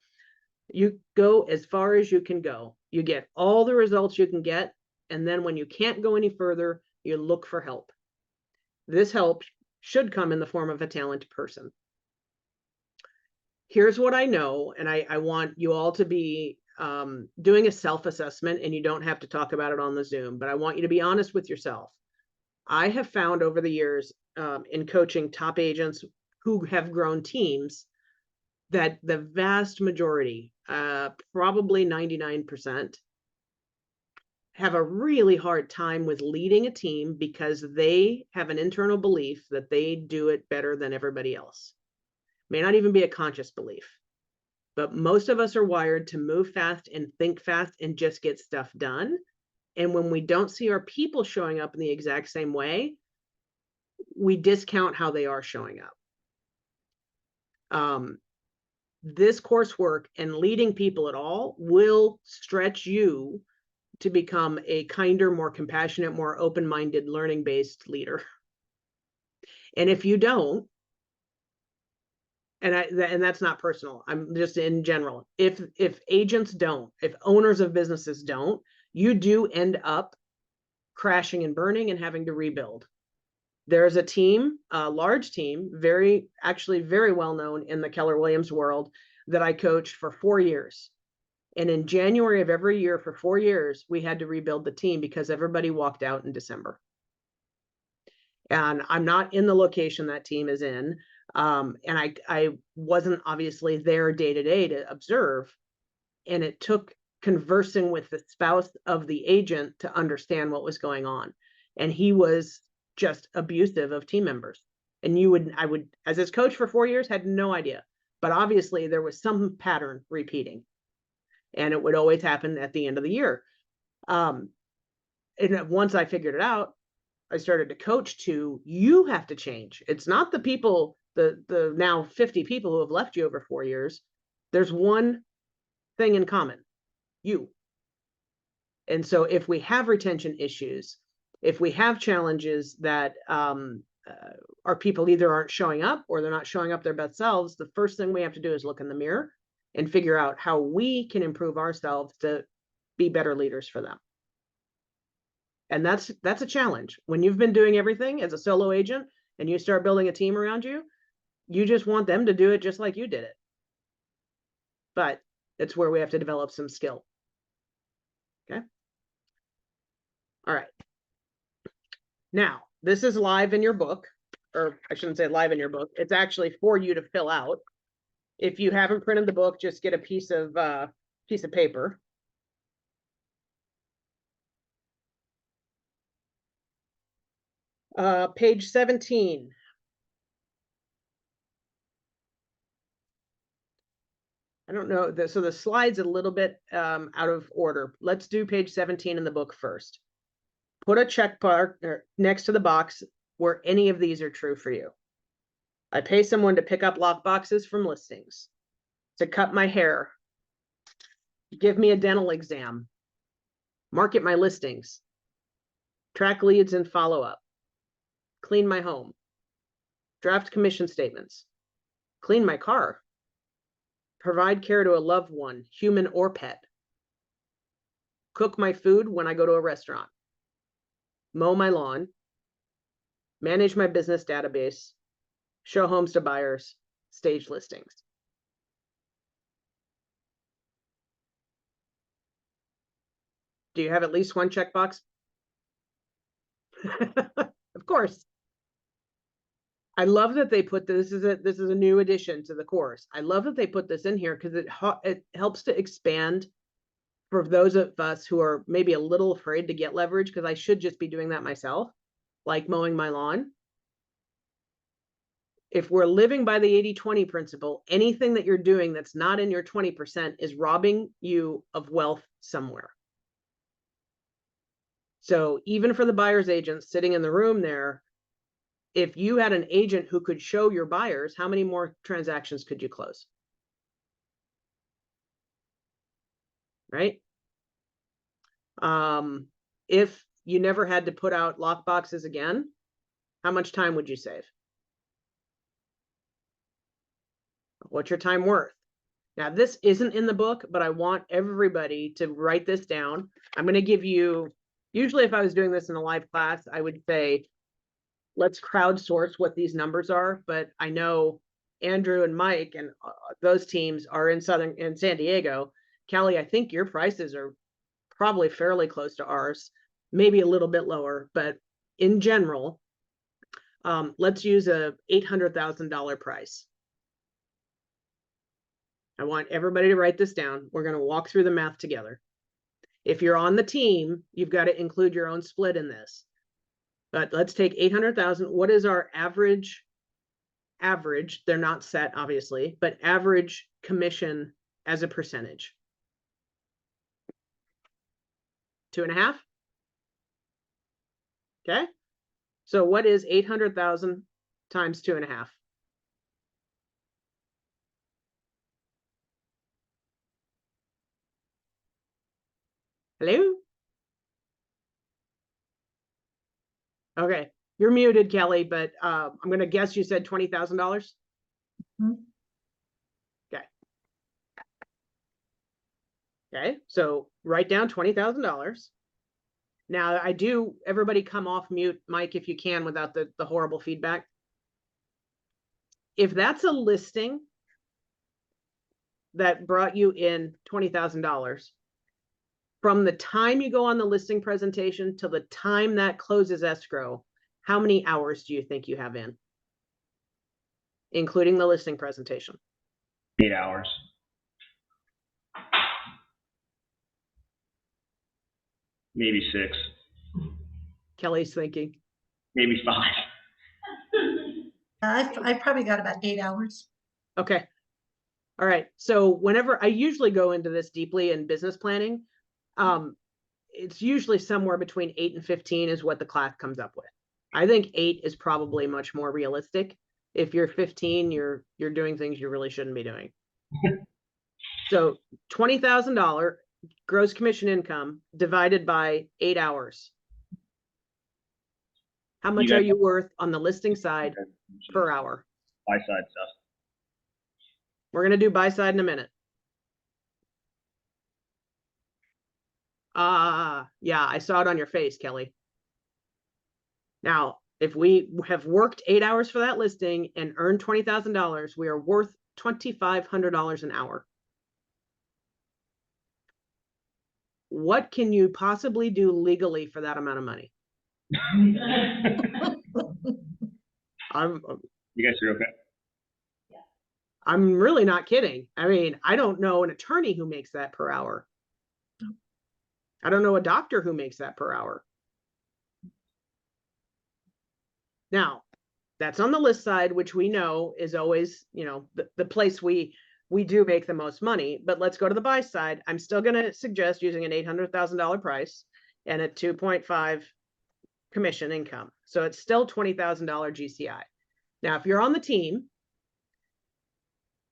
you go as far as you can go. You get all the results you can get. And then when you can't go any further, you look for help. This help should come in the form of a talented person. Here's what I know, and I want you all to be doing a self-assessment, and you don't have to talk about it on the Zoom, but I want you to be honest with yourself. I have found over the years in coaching top agents who have grown teams that the vast majority, probably 99%, have a really hard time with leading a team because they have an internal belief that they do it better than everybody else. May not even be a conscious belief. But most of us are wired to move fast and think fast and just get stuff done. And when we don't see our people showing up in the exact same way, we discount how they are showing up. This coursework and leading people at all will stretch you to become a kinder, more compassionate, more open-minded, learning-based leader. And if you don't, and that's not personal, I'm just in general, if agents don't, if owners of businesses don't, you do end up crashing and burning and having to rebuild. There's a team, a large team, actually very well known in the Keller Williams world, that I coached for 4 years. And in January of every year for 4 years, we had to rebuild the team because everybody walked out in December. And I'm not in the location that team is in. And I wasn't obviously there day to day to observe. And it took conversing with the spouse of the agent to understand what was going on. And he was just abusive of team members. And I would, as his coach for 4 years, had no idea. But obviously there was some pattern repeating. And it would always happen at the end of the year. And once I figured it out, I started to coach to, you have to change. It's not the people, the now 50 people who have left you over 4 years. There's one thing in common, you. And so if we have retention issues, if we have challenges that our people either aren't showing up or they're not showing up their best selves, the first thing we have to do is look in the mirror and figure out how we can improve ourselves to be better leaders for them. And that's a challenge. When you've been doing everything as a solo agent and you start building a team around you, you just want them to do it just like you did it. But That's where we have to develop some skill. Okay. All right. Now, this is live in your book, or I shouldn't say live in your book. It's actually for you to fill out. If you haven't printed the book, just get a piece of paper. Page 17. I don't know, so the slide's a little bit out of order. Let's do page 17 in the book first. Put a check mark next to the box where any of these are true for you. I pay someone to pick up lock boxes from listings, to cut my hair, give me a dental exam, market my listings, track leads and follow up, clean my home, draft commission statements, clean my car, provide care to a loved one, human or pet, cook my food when I go to a restaurant, mow my lawn, manage my business database, show homes to buyers, stage listings. Do you have at least one checkbox? Of course. I love that they put this is a new addition to the course. I love that they put this in here because it helps to expand for those of us who are maybe a little afraid to get leverage, because I should just be doing that myself, like mowing my lawn. If we're living by the 80-20 principle, anything that you're doing that's not in your 20% is robbing you of wealth somewhere. So even for the buyer's agents sitting in the room there, if you had an agent who could show your buyers, how many more transactions could you close? Right? If you never had to put out lock boxes again, how much time would you save? What's your time worth? Now, this isn't in the book, but I want everybody to write this down. I'm going to give you, usually if I was doing this in a live class, I would say, let's crowdsource what these numbers are. But I know Andrew and Mike and those teams are in San Diego. Kelly, I think your prices are probably fairly close to ours, maybe a little bit lower, but in general, let's use a $800,000 price. I want everybody to write this down. We're going to walk through the math together. If you're on the team, you've got to include your own split in this. But let's take 800,000. What is our average? They're not set, obviously, but average commission as a percentage. 2.5. Okay. So what is 800,000 times 2.5? Hello? Okay, you're muted, Kelly, but I'm going to guess you said $20,000. Mhm. Okay. Okay, so write down $20,000. Now, everybody come off mute, Mike, if you can, without the horrible feedback. If that's a listing that brought you in $20,000, from the time you go on the listing presentation till the time that closes escrow, how many hours do you think you have in, including the listing presentation? 8 hours. Maybe 6. Kelly's thinking. Maybe 5. I probably got about 8 hours. Okay. All right. So whenever I usually go into this deeply in business planning, it's usually somewhere between 8 and 15 is what the class comes up with. I think 8 is probably much more realistic. If you're 15, you're doing things you really shouldn't be doing. So $20,000 gross commission income divided by 8 hours. How much are you worth on the listing side per hour? Buy side stuff. We're going to do buy side in a minute. Yeah, I saw it on your face, Kelly. Now, if we have worked 8 hours for that listing and earned $20,000, we are worth $2,500 an hour. what can you possibly do legally for that amount of money? I'm You guys are okay? I'm really not kidding. I mean, I don't know an attorney who makes that per hour. I don't know a doctor who makes that per hour. Now, that's on the list side, which we know is always, the place we do make the most money. But let's go to the buy side. I'm still going to suggest using an $800,000 price and a 2.5 commission income. So it's still $20,000 GCI. Now, if you're on the team,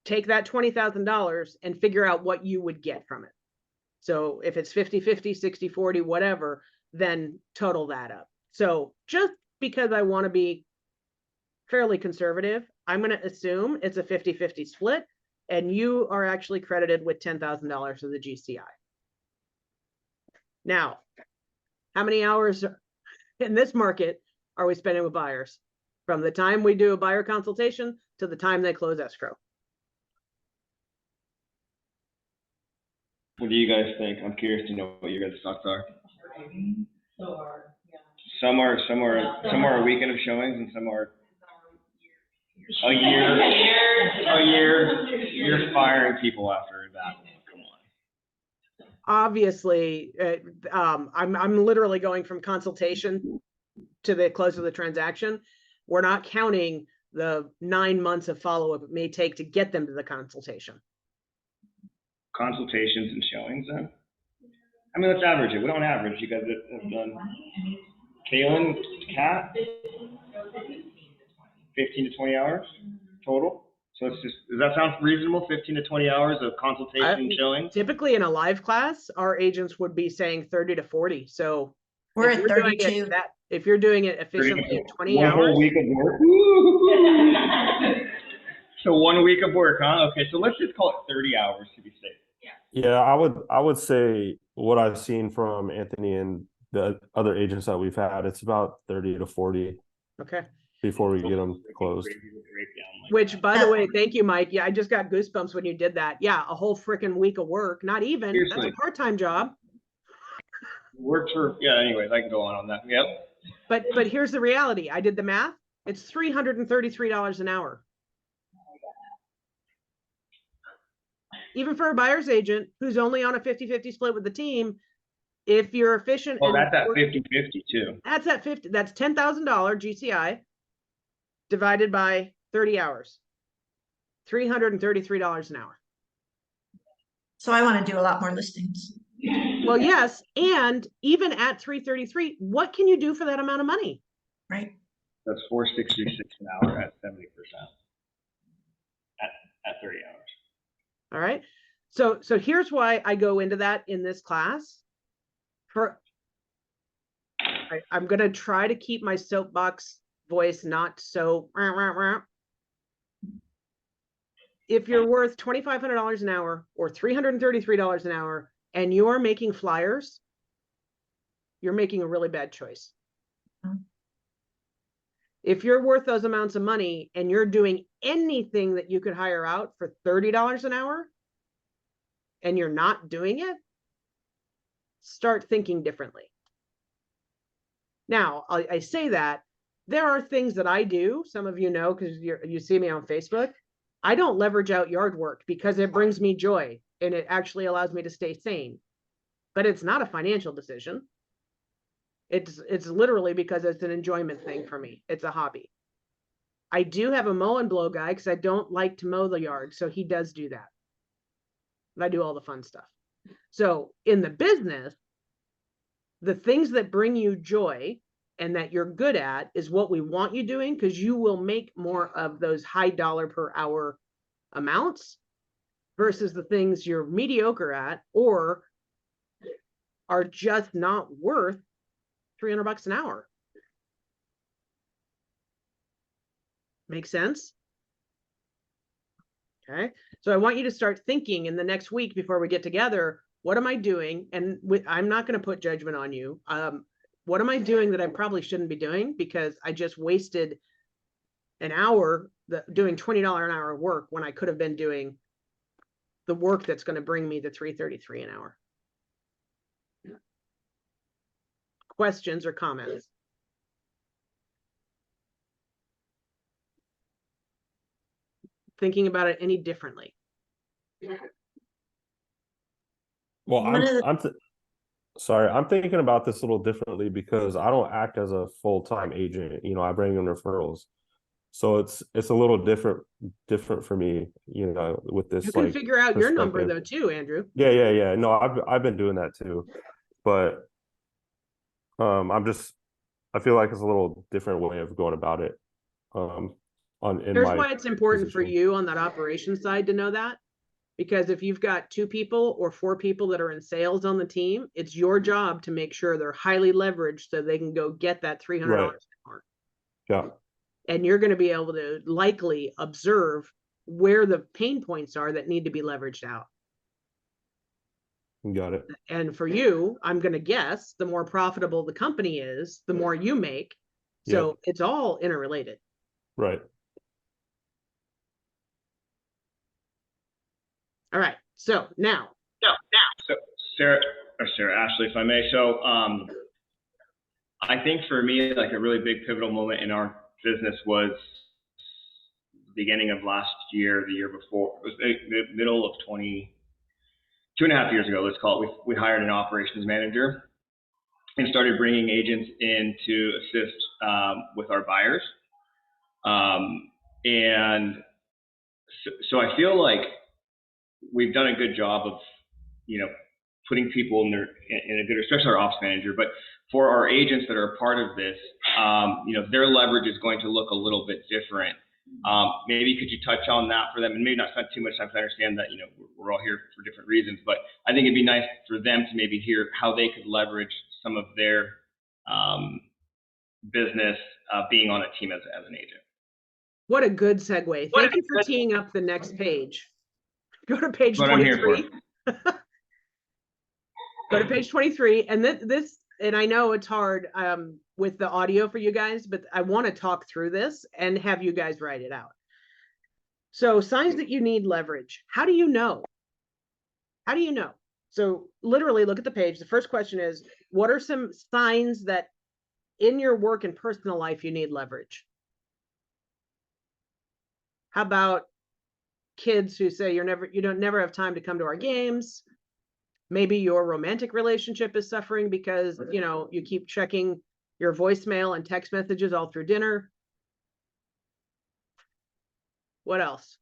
take that $20,000 and figure out what you would get from it. So if it's 50-50, 60-40, whatever, then total that up. So just because I want to be fairly conservative, I'm going to assume it's a 50-50 split, and you are actually credited with $10,000 of the GCI. Now, how many hours in this market are we spending with buyers? From the time we do a buyer consultation to the time they close escrow. What do you guys think? I'm curious to know what your guys' thoughts are. Some are a weekend of showings, and some are a year. You're firing people after that. Come on. Obviously, I'm literally going from consultation to the close of the transaction. We're not counting the 9 months of follow-up it may take to get them to the consultation. Consultations and showings then? I mean, let's average it. We don't average. You guys have done. Kaylin, Kat? 15 to 20 hours total? So it's just, does that sound reasonable? 15 to 20 hours of consultation and showing? Typically in a live class, our agents would be saying 30 to 40. So We're if at you're doing 32. if you're doing it efficiently at 20 One hours. whole week of work? So 1 week of work, huh? Okay, so let's just call it 30 hours to be safe. Yeah, I would say what I've seen from Anthony and the other agents that we've had, it's about 30 to 40 Okay. before we get them closed. Which, by the way, thank you, Mike. Yeah, I just got goosebumps when you did that. Yeah, a whole freaking week of work. Not even. Seriously. That's a part-time job. Works for, yeah, anyways, I can go on that. Yep. But here's the reality. I did the math. It's $333 an hour. Even for a buyer's agent who's only on a 50-50 split with the team, if you're efficient. Oh, that's at 50-50 too. That's at 50. That's $10,000 GCI divided by 30 hours. $333 an hour. So I want to do a lot more listings. Well, yes. And even at 333, what can you do for that amount of money? Right. That's $466 an hour at 70%. At 30 hours. All right. So here's why I go into that in this class. I'm going to try to keep my soapbox voice not so. If you're worth $2,500 an hour or $333 an hour and you're making flyers, you're making a really bad choice. If you're worth those amounts of money and you're doing anything that you could hire out for $30 an hour and you're not doing it, start thinking differently. Now, I say that there are things that I do. Some of you know, because you see me on Facebook. I don't leverage out yard work because it brings me joy and it actually allows me to stay sane. But it's not a financial decision. It's literally because it's an enjoyment thing for me. It's a hobby. I do have a mow and blow guy because I don't like to mow the yard. So he does do that. I do all the fun stuff. So in the business, the things that bring you joy and that you're good at is what we want you doing, because you will make more of those high dollar per hour amounts versus the things you're mediocre at or are just not worth $300 an hour. Make sense? Okay. So I want you to start thinking in the next week before we get together, what am I doing? And I'm not going to put judgment on you. What am I doing that I probably shouldn't be doing? Because I just wasted an hour doing $20 an hour work when I could have been doing the work that's going to bring me the $333 an hour. questions or comments? Thinking about it any differently? Well, One of the- sorry, I'm thinking about this a little differently because I don't act as a full-time agent. I bring in referrals. So it's a little different for me, with this You can like figure out your number perspective. though too, Andrew. Yeah. No, I've been doing that too. But I feel like it's a little different way of going about it. In Here's my why it's important for position. you on that operations side to know that. Because if you've got 2 people or 4 people that are in sales on the team, it's your job to make sure they're highly leveraged so they can go get that $300 Right. more. Yeah. And you're going to be able to likely observe where the pain points are that need to be leveraged out. Got it. And for you, I'm going to guess the more profitable the company is, the more you make. So Yep. it's all interrelated. Right. All right. So now. So Sarah, Ashley, if I may. So I think for me, like a really big pivotal moment in our business was the beginning of last year, the year before. It was the middle of 2.5 years ago, let's call it. We hired an operations manager and started bringing agents in to assist with our buyers. And so I feel like we've done a good job of, putting people in a good, especially our ops manager. But for our agents that are a part of this, their leverage is going to look a little bit different. Maybe could you touch on that for them, and maybe not spend too much time, because I understand that we're all here for different reasons. But I think it'd be nice for them to maybe hear how they could leverage some of their business being on a team as an agent. What a good segue. Thank you for teeing up the next page. Go to page 23. Go to page 23. And this, and I know it's hard with the audio for you guys, but I want to talk through this and have you guys write it out. So signs that you need leverage. How do you know? How do you know? So literally look at the page. The first question is, what are some signs that in your work and personal life you need leverage? How about kids who say you don't never have time to come to our games? Maybe your romantic relationship is suffering because, you keep checking your voicemail and text messages all through dinner. What else?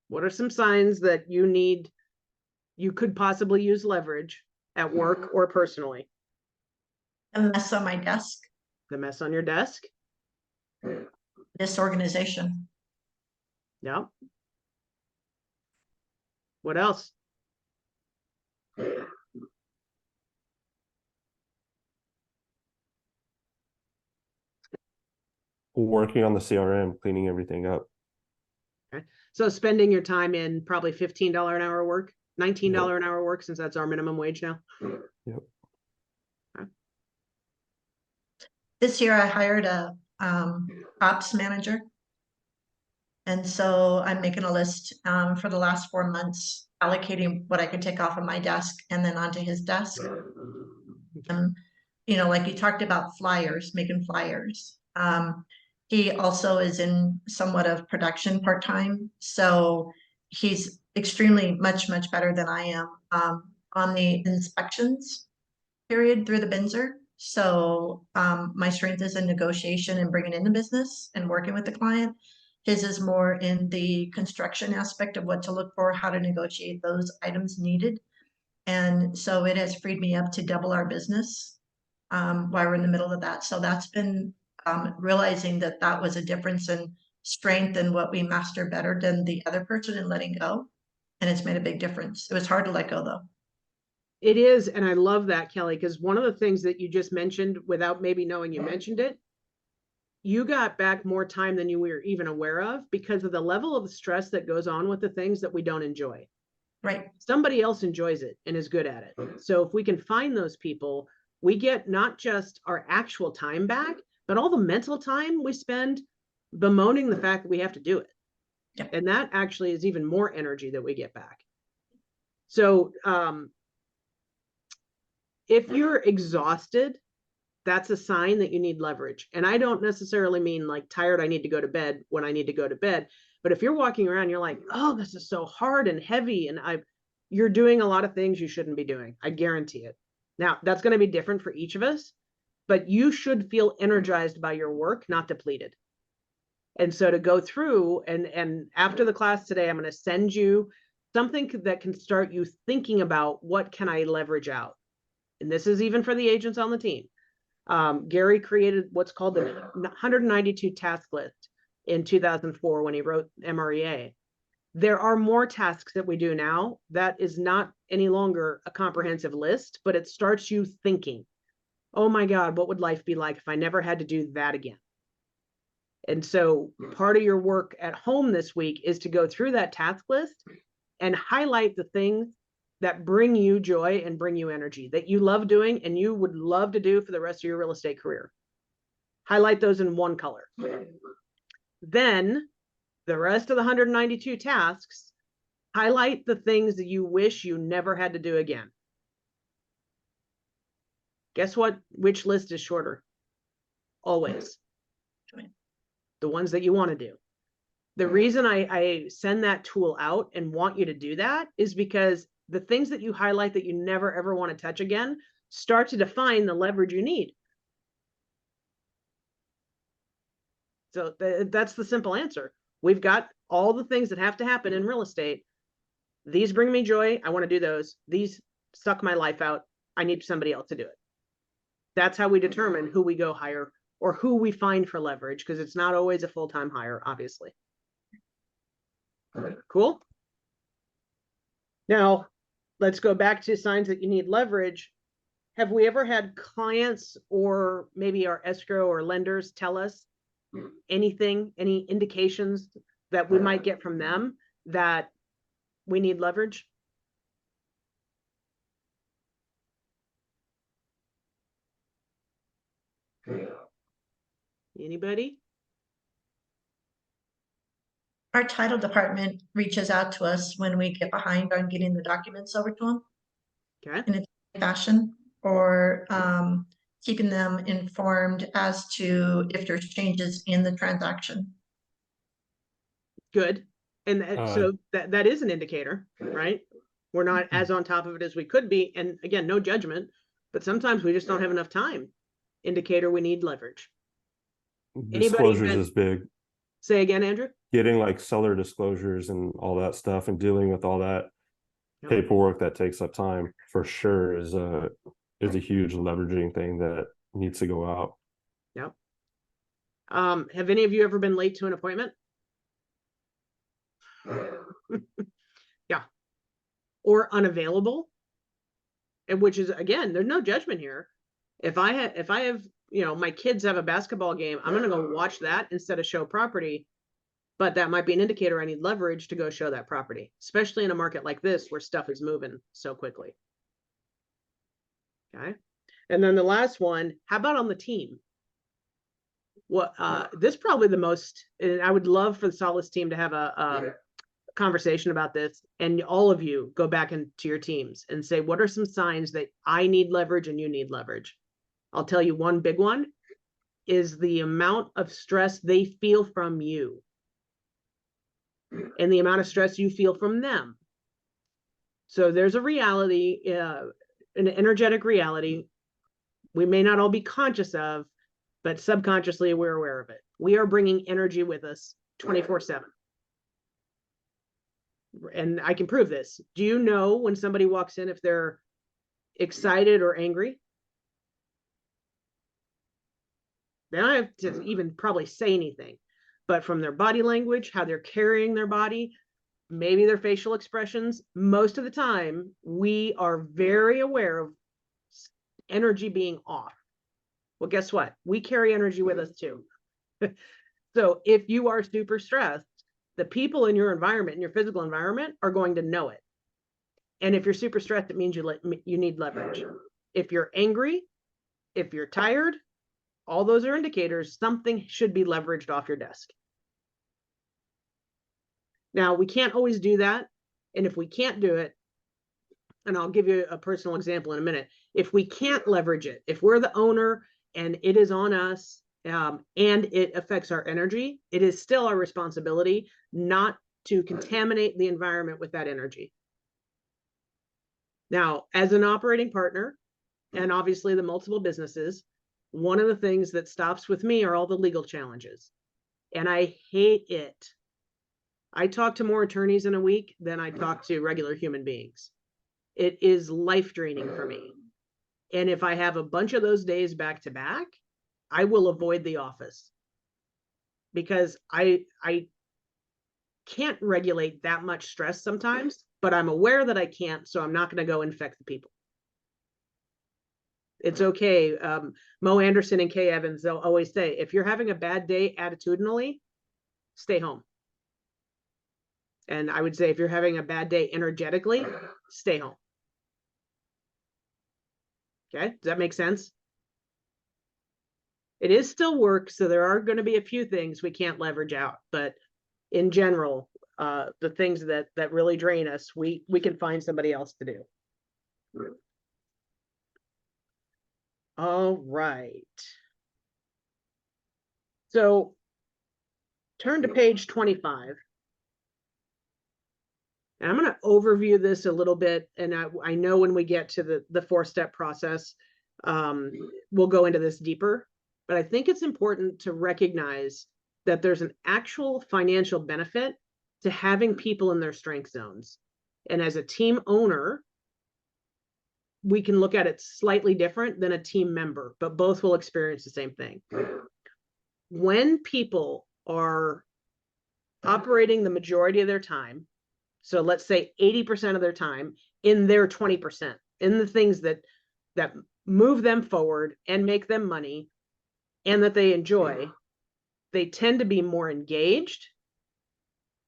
What are some signs that you could possibly use leverage at work or personally? A mess on my desk, The mess on your desk? disorganization. Yeah. What else? Working on the CRM, cleaning everything up. Okay. So spending your time in probably $15 an hour work, $19 an hour work, since that's our minimum wage now. Yep. Okay. This year I hired a ops manager. And so I'm making a list for the last 4 months, allocating what I can take off of my desk and then onto his desk. Like you talked about flyers, making flyers. He also is in somewhat of production part-time. So he's extremely much better than I am on the inspections period through the Binzer. So my strength is in negotiation and bringing in the business and working with the client. His is more in the construction aspect of what to look for, how to negotiate those items needed. And so it has freed me up to double our business while we're in the middle of that. So that's been realizing that was a difference in strength and what we master better than the other person and letting go. And it's made a big difference. It was hard to let go though. It is, and I love that, Kelly, because one of the things that you just mentioned without maybe knowing you mentioned it, you got back more time than you were even aware of because of the level of stress that goes on with the things that we don't enjoy. Right. Somebody else enjoys it and is good at it. So if we can find those people, we get not just our actual time back, but all the mental time we spend bemoaning the fact that we have to do it. Yep. And that actually is even more energy that we get back. So if you're exhausted, that's a sign that you need leverage. And I don't necessarily mean like tired, I need to go to bed when I need to go to bed. But if you're walking around, you're like, oh, this is so hard and heavy, and you're doing a lot of things you shouldn't be doing. I guarantee it. Now, that's going to be different for each of us, but you should feel energized by your work, not depleted. And so to go through and after the class today, I'm going to send you something that can start you thinking about what can I leverage out. And this is even for the agents on the team. Gary created what's called the 192 task list in 2004 when he wrote MREA. There are more tasks that we do now. That is not any longer a comprehensive list, but it starts you thinking, oh my God, what would life be like if I never had to do that again? And so part of your work at home this week is to go through that task list and highlight the things that bring you joy and bring you energy that you love doing and you would love to do for the rest of your real estate career. Highlight those in one color. Then the rest of the 192 tasks, highlight the things that you wish you never had to do again. Guess what? Which list is shorter? Always. The ones that you want to do. The reason I send that tool out and want you to do that is because the things that you highlight that you never ever want to touch again start to define the leverage you need. So that's the simple answer. We've got all the things that have to happen in real estate. These bring me joy. I want to do those. These suck my life out. I need somebody else to do it. That's how we determine who we go hire or who we find for leverage, because it's not always a full-time hire, obviously. Cool. Now, let's go back to signs that you need leverage. Have we ever had clients or maybe our escrow or lenders tell us anything, any indications that we might get from them that we need leverage? Anybody? Our title department reaches out to us when we get behind on getting the documents over to them Okay. in a fashion, or keeping them informed as to if there's changes in the transaction. Good. And so that is an indicator, right? We're not as on top of it as we could be. And again, no judgment, but sometimes we just don't have enough time. Indicator, we need leverage. Disclosures is big. Say again, Andrew? Getting like seller disclosures and all that stuff and dealing with all that Yep. paperwork that takes up time for sure is a huge leveraging thing that needs to go out. Yep. Have any of you ever been late to an appointment? Yeah. Or unavailable? And which is, again, there's no judgment here. If I have, you know, my kids have a basketball game, I'm going to go watch that instead of show property. But that might be an indicator I need leverage to go show that property, especially in a market like this where stuff is moving so quickly. Okay. And then the last one, how about on the team? What this is probably the most, and I would love for the Solace team to have a conversation about this, and all of you go back into your teams and say, what are some signs that I need leverage and you need leverage? I'll tell you one big one is the amount of stress they feel from you and the amount of stress you feel from them. So there's a reality, an energetic reality we may not all be conscious of, but subconsciously we're aware of it. We are bringing energy with us 24/7. And I can prove this. Do you know when somebody walks in if they're excited or angry? They don't have to even probably say anything, but from their body language, how they're carrying their body, maybe their facial expressions, most of the time, we are very aware of energy being off. Well, guess what? We carry energy with us too. So if you are super stressed, the people in your environment, in your physical environment, are going to know it. And if you're super stressed, it means you need leverage. If you're angry, if you're tired, all those are indicators something should be leveraged off your desk. Now, we can't always do that. And if we can't do it, and I'll give you a personal example in a minute. If we can't leverage it, if we're the owner and it is on us, and it affects our energy, it is still our responsibility not to contaminate the environment with that energy. Now, as an operating partner, and obviously the multiple businesses, one of the things that stops with me are all the legal challenges. And I hate it. I talk to more attorneys in a week than I talk to regular human beings. It is life draining for me. And if I have a bunch of those days back to back, I will avoid the office because I can't regulate that much stress sometimes, but I'm aware that I can't, so I'm not going to go infect the people. It's okay. Mo Anderson and Kay Evans, they'll always say, if you're having a bad day attitudinally, stay home. And I would say, if you're having a bad day energetically, stay home. Okay, does that make sense? It is still work, so there are going to be a few things we can't leverage out, but in general, the things that really drain us, we can find somebody else to do. All right. So turn to page 25. And I'm going to overview this a little bit. And I know when we get to the 4-step process, we'll go into this deeper. But I think it's important to recognize that there's an actual financial benefit to having people in their strength zones. And as a team owner, we can look at it slightly different than a team member, but both will experience the same thing. When people are operating the majority of their time, so let's say 80% of their time in their 20%, in the things that move them forward and make them money and that they enjoy, they tend to be more engaged,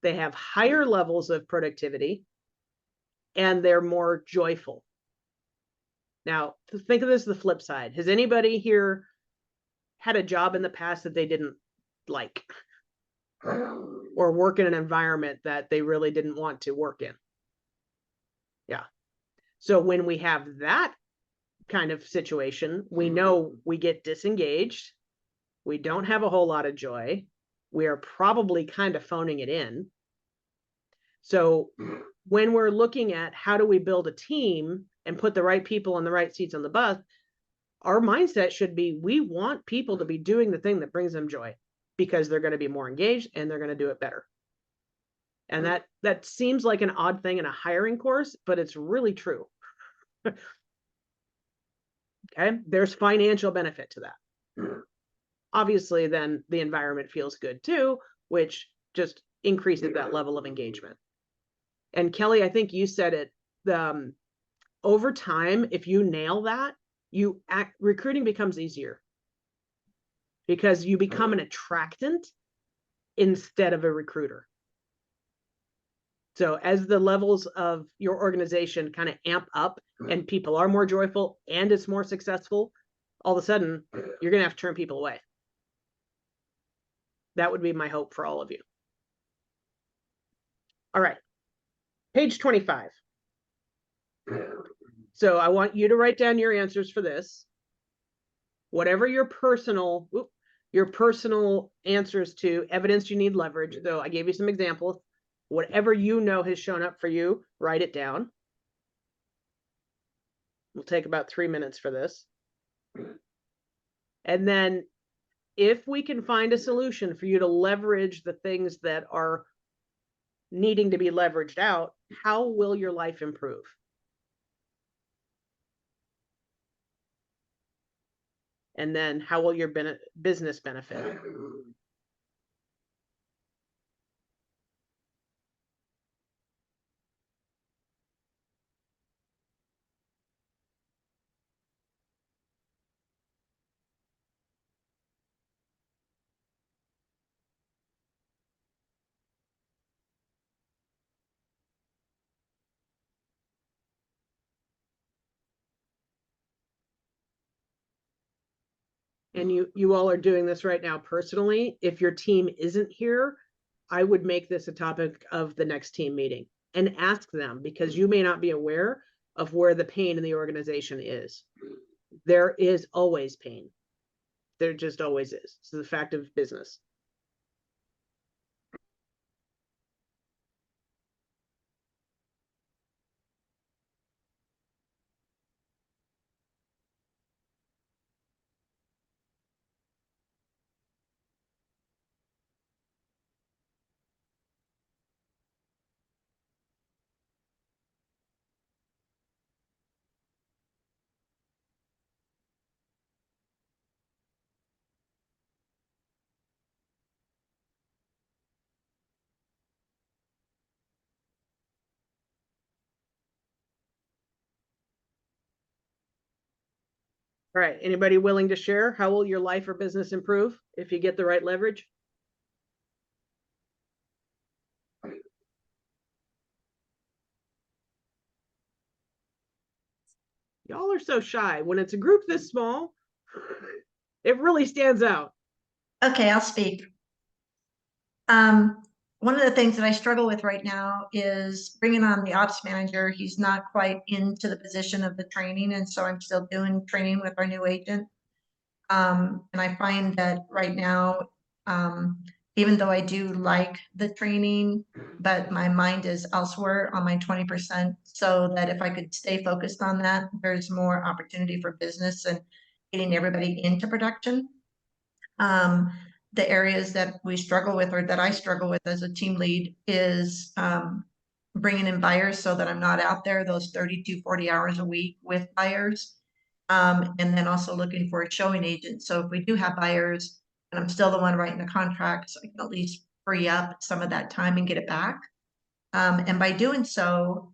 they have higher levels of productivity, and they're more joyful. Now, think of this the flip side. Has anybody here had a job in the past that they didn't like? Or work in an environment that they really didn't want to work in? Yeah. So when we have that kind of situation, we know we get disengaged. We don't have a whole lot of joy. We are probably kind of phoning it in. So when we're looking at how do we build a team and put the right people in the right seats on the bus, our mindset should be, we want people to be doing the thing that brings them joy, because they're going to be more engaged and they're going to do it better. And that seems like an odd thing in a hiring course, but it's really true. Okay, there's financial benefit to that. Obviously, then the environment feels good too, which just increases that level of engagement. And Kelly, I think you said it, over time, if you nail that, recruiting becomes easier because you become an attractant instead of a recruiter. So as the levels of your organization kind of amp up and people are more joyful and it's more successful, all of a sudden you're going to have to turn people away. That would be my hope for all of you. All right, page 25. So I want you to write down your answers for this. Whatever your personal answers to evidence you need leverage, though I gave you some examples. Whatever you know has shown up for you, write it down. We'll take about 3 minutes for this. And then if we can find a solution for you to leverage the things that are needing to be leveraged out, how will your life improve? And then how will your business benefit? And you all are doing this right now personally. If your team isn't here, I would make this a topic of the next team meeting and ask them, because you may not be aware, of where the pain in the organization is. There is always pain. There just always is. It's the fact of business. All right, anybody willing to share? How will your life or business improve if you get the right leverage? Y'all are so shy. When it's a group this small, it really stands out. Okay, I'll speak. One of the things that I struggle with right now is bringing on the ops manager. He's not quite into the position of the training, and so I'm still doing training with our new agent. And I find that right now, even though I do like the training, but my mind is elsewhere on my 20%, so that if I could stay focused on that, there's more opportunity for business and getting everybody into production. The areas that we struggle with, or that I struggle with as a team lead, is bringing in buyers so that I'm not out there those 32, 40 hours a week with buyers. And then also looking for a showing agent. So if we do have buyers and I'm still the one writing the contracts, I can at least free up some of that time and get it back. And by doing so,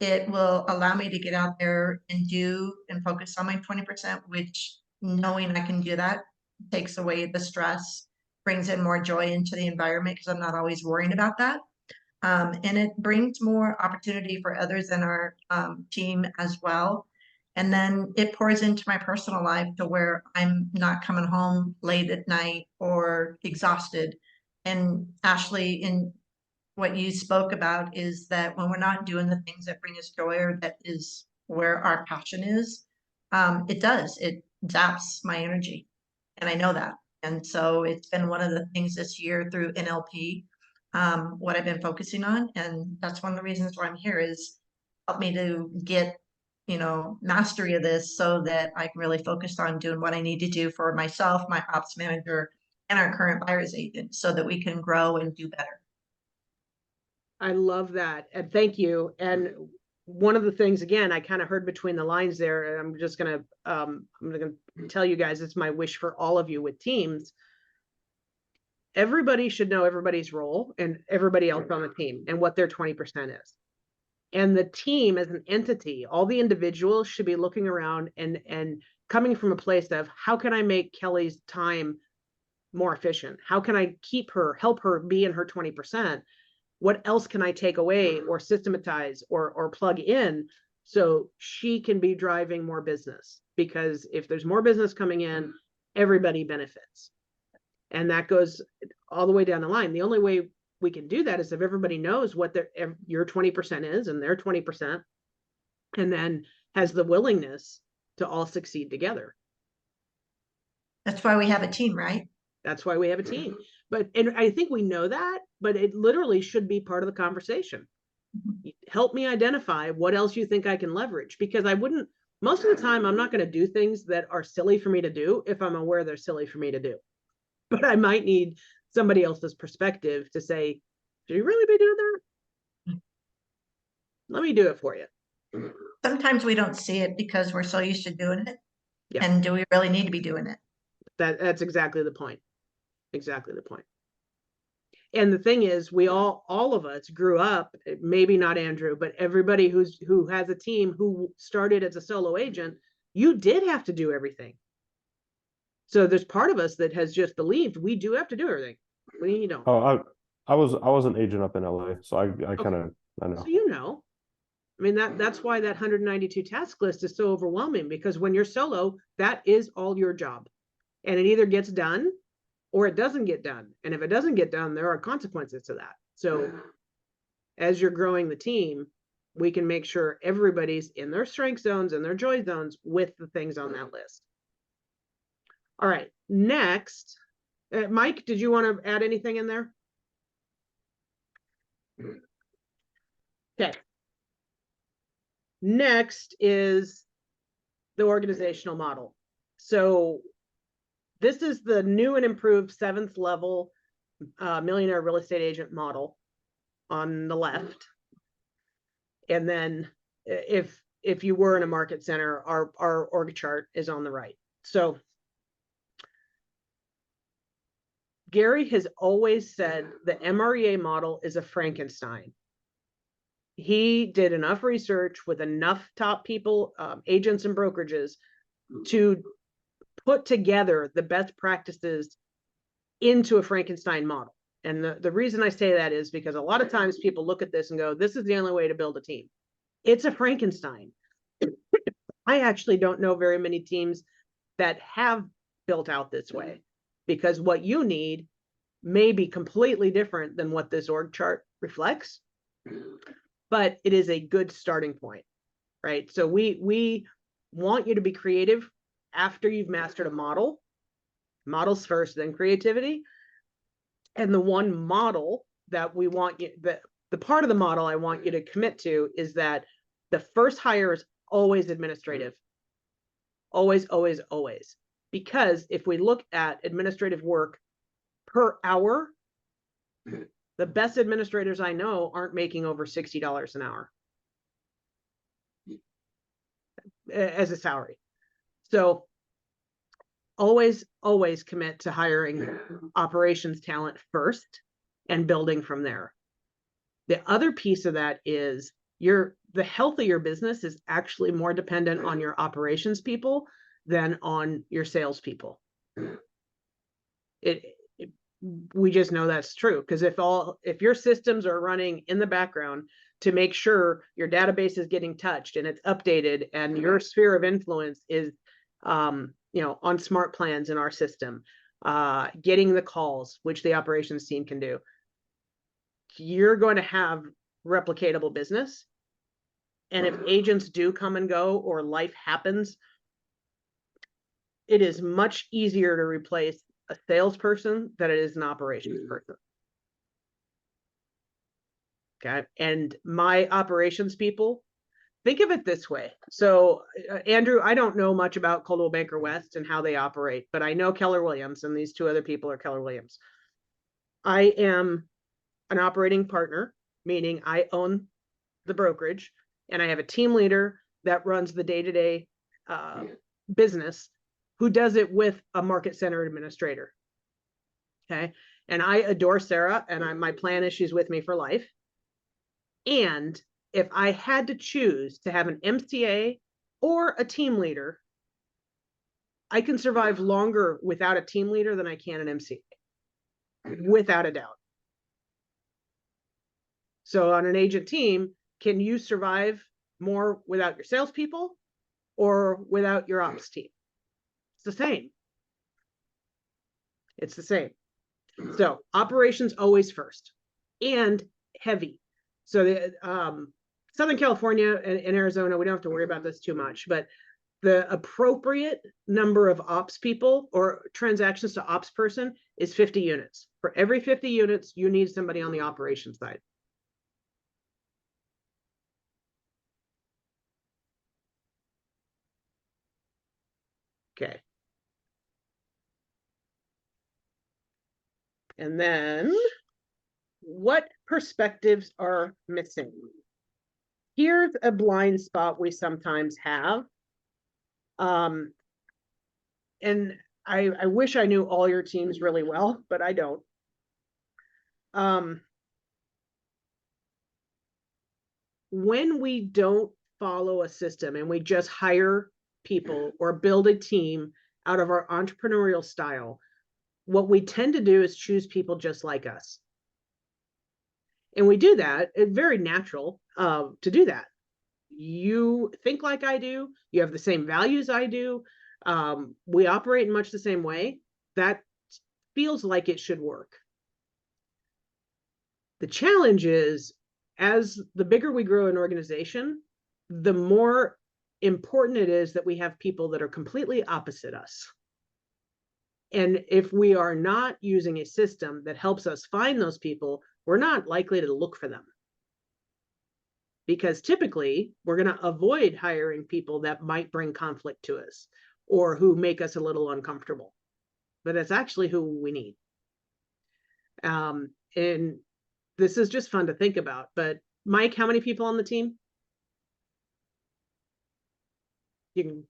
it will allow me to get out there and do and focus on my 20%, which, knowing I can do that, takes away the stress, brings in more joy into the environment because I'm not always worrying about that. And it brings more opportunity for others in our team as well. And then it pours into my personal life to where I'm not coming home late at night or exhausted. And Ashley, in what you spoke about, is that when we're not doing the things that bring us joy, or that is where our passion is, it zaps my energy. And I know that. And so it's been one of the things this year through NLP, what I've been focusing on. And that's one of the reasons why I'm here, is help me to get, mastery of this so that I can really focus on doing what I need to do for myself, my ops manager, and our current buyer's agent, so that we can grow and do better. I love that. And thank you. And one of the things, again, I kind of heard between the lines there, and I'm gonna tell you guys, it's my wish for all of you with teams. Everybody should know everybody's role and everybody else on the team and what their 20% is. And the team as an entity, all the individuals should be looking around and coming from a place of, how can I make Kelly's time more efficient? How can I help her be in her 20%? What else can I take away or systematize or plug in so she can be driving more business? Because if there's more business coming in, everybody benefits. And that goes all the way down the line. The only way we can do that is if everybody knows what your 20% is and their 20%, and then has the willingness to all succeed together. That's why we have a team, right? That's why we have a team. And I think we know that, but it literally should be part of the conversation. Help me identify what else you think I can leverage, because most of the time, I'm not going to do things that are silly for me to do if I'm aware they're silly for me to do. But I might need somebody else's perspective to say, should you really be doing that? Let me do it for you. Sometimes we don't see it because we're so used to doing it. Yeah. And do we really need to be doing it? That's exactly the point. Exactly the point. And the thing is, we all of us grew up, maybe not Andrew, but everybody who has a team who started as a solo agent, you did have to do everything. So there's part of us that has just believed we do have to do everything. We don't. Oh, I was an agent up in LA, so I kind of, I know. So I mean, that's why that 192 task list is so overwhelming, because when you're solo, that is all your job. And it either gets done or it doesn't get done. And if it doesn't get done, there are consequences to that. So as you're growing the team, we can make sure everybody's in their strength zones and their joy zones with the things on that list. All right, next, Mike, did you want to add anything in there? Okay. Next is the organizational model. So this is the new and improved 7th level millionaire real estate agent model on the left. And then if you were in a market center, our org chart is on the right. So Gary has always said the MREA model is a Frankenstein. He did enough research with enough top people, agents and brokerages, to put together the best practices into a Frankenstein model. And the reason I say that is because a lot of times people look at this and go, this is the only way to build a team. It's a Frankenstein. I actually don't know very many teams that have built out this way, because what you need may be completely different than what this org chart reflects, but it is a good starting point, right? So we want you to be creative after you've mastered a model. Models first, then creativity. And the one model that we want you, the part of the model I want you to commit to is that the first hire is always administrative. Always, always, always. Because if we look at administrative work per hour, the best administrators I know aren't making over $60 an hour as a salary. So always, always commit to hiring operations talent first and building from there. The other piece of that is the health of your business is actually more dependent on your operations people than on your salespeople. We just know that's true, because if your systems are running in the background to make sure your database is getting touched and it's updated and your sphere of influence is on smart plans in our system, getting the calls, which the operations team can do, you're going to have replicatable business. And if agents do come and go or life happens, it is much easier to replace a salesperson than it is an operations person. Okay. And my operations people, think of it this way. So Andrew, I don't know much about Coldwell Banker West and how they operate, but I know Keller Williams, and these two other people are Keller Williams. I am an operating partner, meaning I own the brokerage, and I have a team leader that runs the day-to-day business, who does it with a market center administrator. Okay. And I adore Sarah, and my plan is she's with me for life. And if I had to choose to have an MCA or a team leader, I can survive longer without a team leader than I can an MCA, without a doubt. So on an agent team, can you survive more without your salespeople or without your ops team? It's the same. It's the same. So operations always first, and heavy. So the Southern California and Arizona, we don't have to worry about this too much, but the appropriate number of ops people or transactions to ops person is 50 units. For every 50 units, you need somebody on the operations side. Okay. And then what perspectives are missing? Here's a blind spot we sometimes have. And I wish I knew all your teams really well, but I don't. When we don't follow a system and we just hire people or build a team out of our entrepreneurial style, what we tend to do is choose people just like us. And we do that. It's very natural to do that. You think like I do. You have the same values I do. We operate in much the same way. That feels like it should work. The challenge is as the bigger we grow an organization, the more important it is that we have people that are completely opposite us. And if we are not using a system that helps us find those people, we're not likely to look for them. Because typically we're going to avoid hiring people that might bring conflict to us or who make us a little uncomfortable. But that's actually who we need. And this is just fun to think about. But Mike, how many people on the team? You can.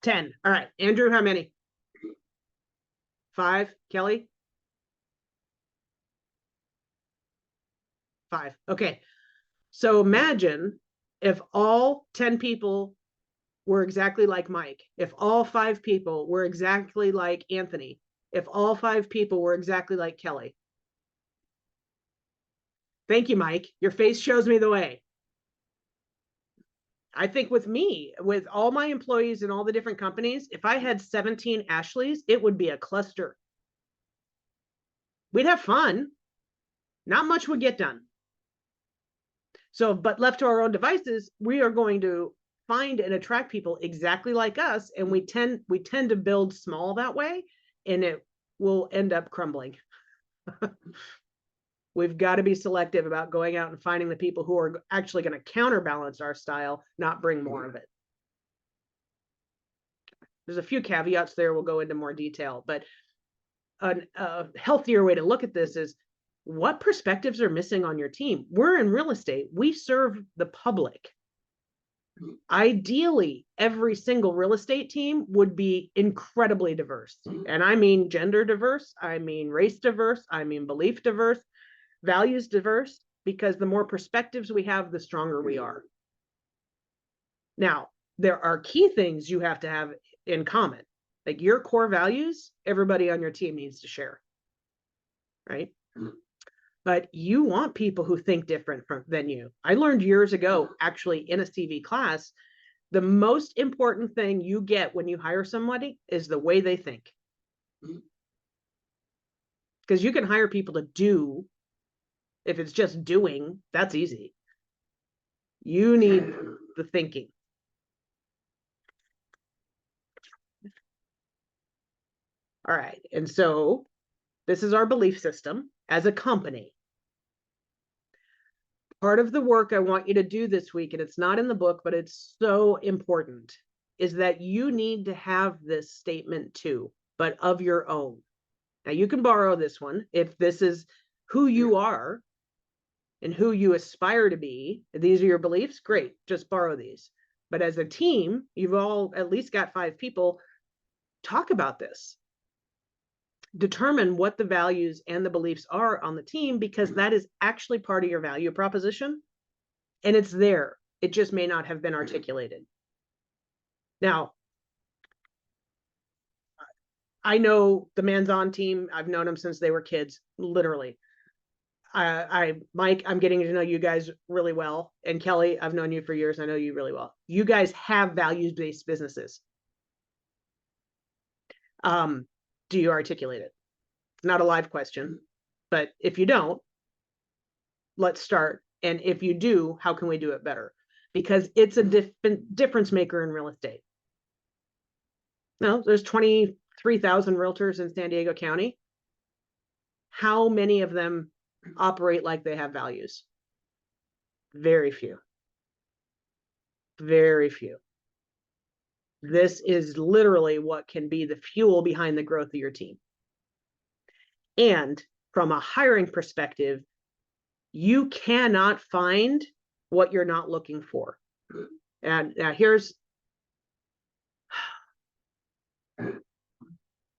10. All right. Andrew, how many? 5. Kelly? 5. Okay. So imagine if all 10 people were exactly like Mike, if all 5 people were exactly like Anthony, if all 5 people were exactly like Kelly. Thank you, Mike. Your face shows me the way. I think with me, with all my employees in all the different companies, if I had 17 Ashleys, it would be a cluster. We'd have fun. Not much would get done. So, but left to our own devices, we are going to find and attract people exactly like us, and we tend to build small that way, and it will end up crumbling. We've got to be selective about going out and finding the people who are actually going to counterbalance our style, not bring more of it. There's a few caveats there. We'll go into more detail, but a healthier way to look at this is what perspectives are missing on your team. We're in real estate. We serve the public. Ideally, every single real estate team would be incredibly diverse. And I mean gender diverse, I mean race diverse, I mean belief diverse, values diverse, because the more perspectives we have, the stronger we are. Now, there are key things you have to have in common. Like your core values, everybody on your team needs to share, right? But you want people who think different than you. I learned years ago, actually in a CV class, the most important thing you get when you hire somebody is the way they think. Because you can hire people to do. If it's just doing, that's easy. You need the thinking. All right. And so this is our belief system as a company. Part of the work I want you to do this week, and it's not in the book, but it's so important, is that you need to have this statement too, but of your own. Now you can borrow this one if this is who you are and who you aspire to be. These are your beliefs, great, just borrow these. But as a team, you've all at least got 5 people, talk about this. Determine what the values and the beliefs are on the team, because that is actually part of your value proposition. And it's there. It just may not have been articulated. Now, I know the Manzon team. I've known them since they were kids, literally. Mike, I'm getting to know you guys really well. And Kelly, I've known you for years. I know you really well. You guys have values-based businesses. Do you articulate it? Not a live question, but if you don't, let's start. And if you do, how can we do it better? Because it's a difference maker in real estate. Now, there's 23,000 realtors in San Diego County. How many of them operate like they have values? Very few. Very few. This is literally what can be the fuel behind the growth of your team. And from a hiring perspective, you cannot find what you're not looking for. And now here's,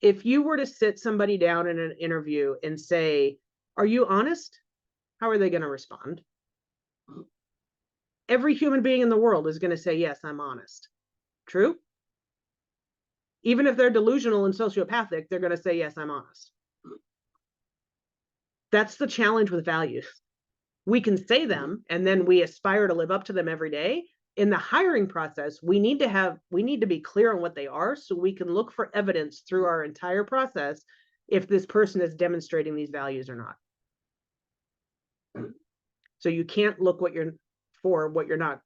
if you were to sit somebody down in an interview and say, are you honest? How are they going to respond? Every human being in the world is going to say, yes, I'm honest. True? Even if they're delusional and sociopathic, they're going to say, yes, I'm honest. That's the challenge with values. We can say them and then we aspire to live up to them every day, in the hiring process, we need to be clear on what they are so we can look for evidence through our entire process if this person is demonstrating these values or not. So you can't look what you're not,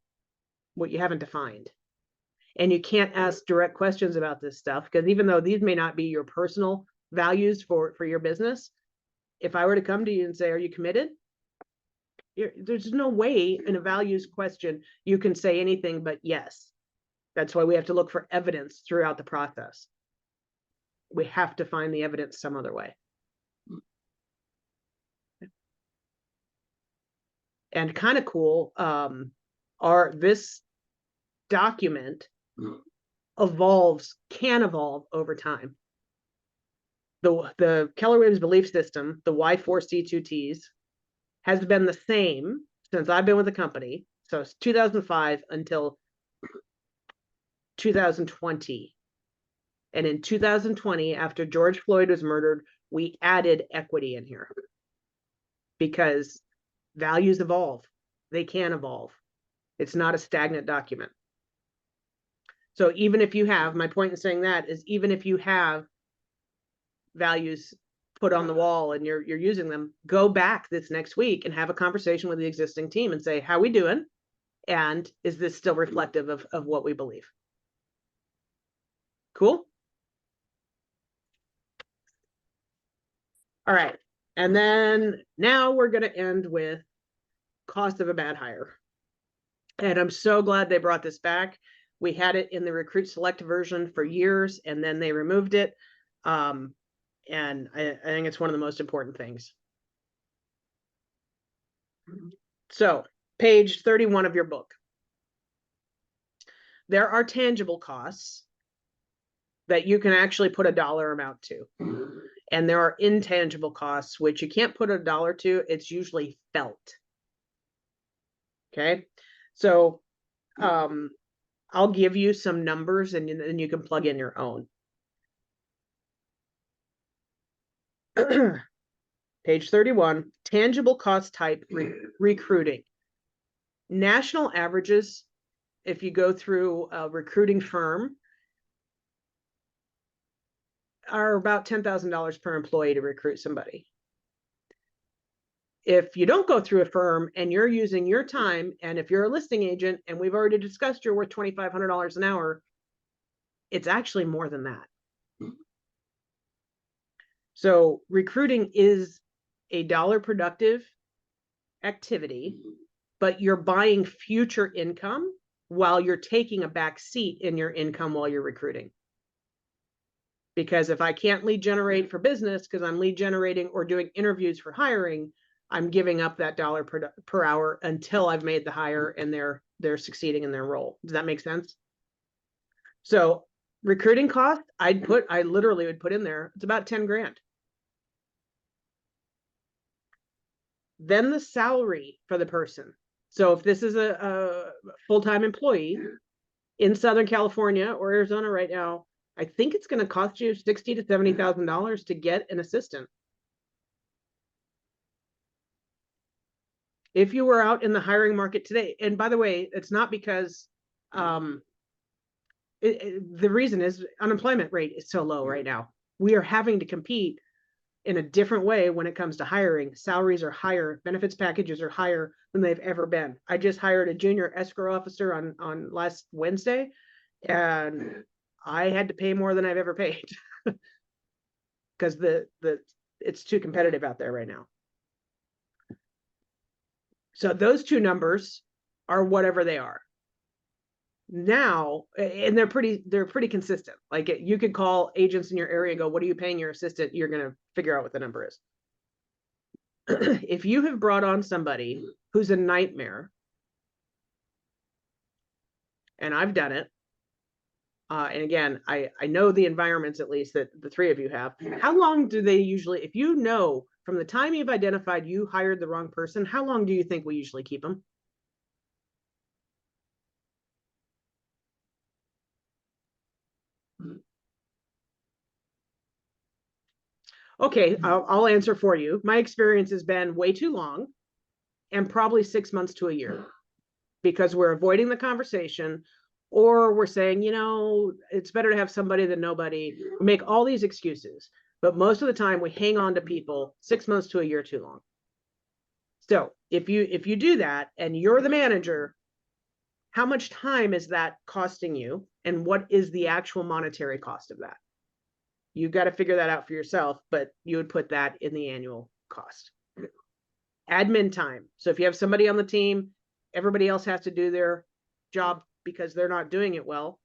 what you haven't defined. And you can't ask direct questions about this stuff, because even though these may not be your personal values for your business, if I were to come to you and say, are you committed? There's no way in a values question you can say anything but yes. That's why we have to look for evidence throughout the process. We have to find the evidence some other way. And kind of cool, this document can evolve over time. The Keller Williams belief system, the Y4C2Ts, has been the same since I've been with the company. So it's 2005 until 2020. And in 2020, after George Floyd was murdered, we added equity in here because values evolve. They can evolve. It's not a stagnant document. So even if you have, my point in saying that is, even if you have values put on the wall and you're using them, go back this next week and have a conversation with the existing team and say, how we doing? And is this still reflective of what we believe? Cool. All right. And then now we're going to end with cost of a bad hire. And I'm so glad they brought this back. We had it in the Recruit Select version for years, and then they removed it. And I think it's one of the most important things. So, page 31 of your book. There are tangible costs that you can actually put a dollar amount to. And there are intangible costs, which you can't put a dollar to. It's usually felt. Okay. So, I'll give you some numbers and then you can plug in your own. Page 31, tangible cost type recruiting. National averages, if you go through a recruiting firm, are about $10,000 per employee to recruit somebody. If you don't go through a firm and you're using your time, and if you're a listing agent and we've already discussed you're worth $2,500 an hour, it's actually more than that. So recruiting is a dollar productive activity, but you're buying future income while you're taking a back seat in your income while you're recruiting. Because if I can't lead generate for business because I'm lead generating or doing interviews for hiring, I'm giving up that dollar per hour until I've made the hire and they're succeeding in their role. Does that make sense? So recruiting cost, I literally would put in there, it's about 10 grand. Then the salary for the person. So if this is a full-time employee in Southern California or Arizona right now, I think it's going to cost you $60,000 to $70,000 to get an assistant. If you were out in the hiring market today, and by the way, it's not because the reason is unemployment rate is so low right now. We are having to compete in a different way when it comes to hiring. Salaries are higher, benefits packages are higher than they've ever been. I just hired a junior escrow officer on last Wednesday, and I had to pay more than I've ever paid because it's too competitive out there right now. So those two numbers are whatever they are now, and they're pretty consistent. Like you could call agents in your area and go, what are you paying your assistant? You're going to figure out what the number is. If you have brought on somebody who's a nightmare, and I've done it, and again, I know the environments, at least that the three of you have, how long do they usually, if you know from the time you've identified you hired the wrong person, how long do you think we usually keep them? Okay, I'll answer for you. My experience has been way too long and probably 6 months to a year. because we're avoiding the conversation, or we're saying, you know, it's better to have somebody than nobody. We make all these excuses, but most of the time we hang on to people 6 months to a year too long. So if you do that and you're the manager, how much time is that costing you? And what is the actual monetary cost of that? You've got to figure that out for yourself, but you would put that in the annual cost. Admin time. So if you have somebody on the team, everybody else has to do their job because they're not doing it well.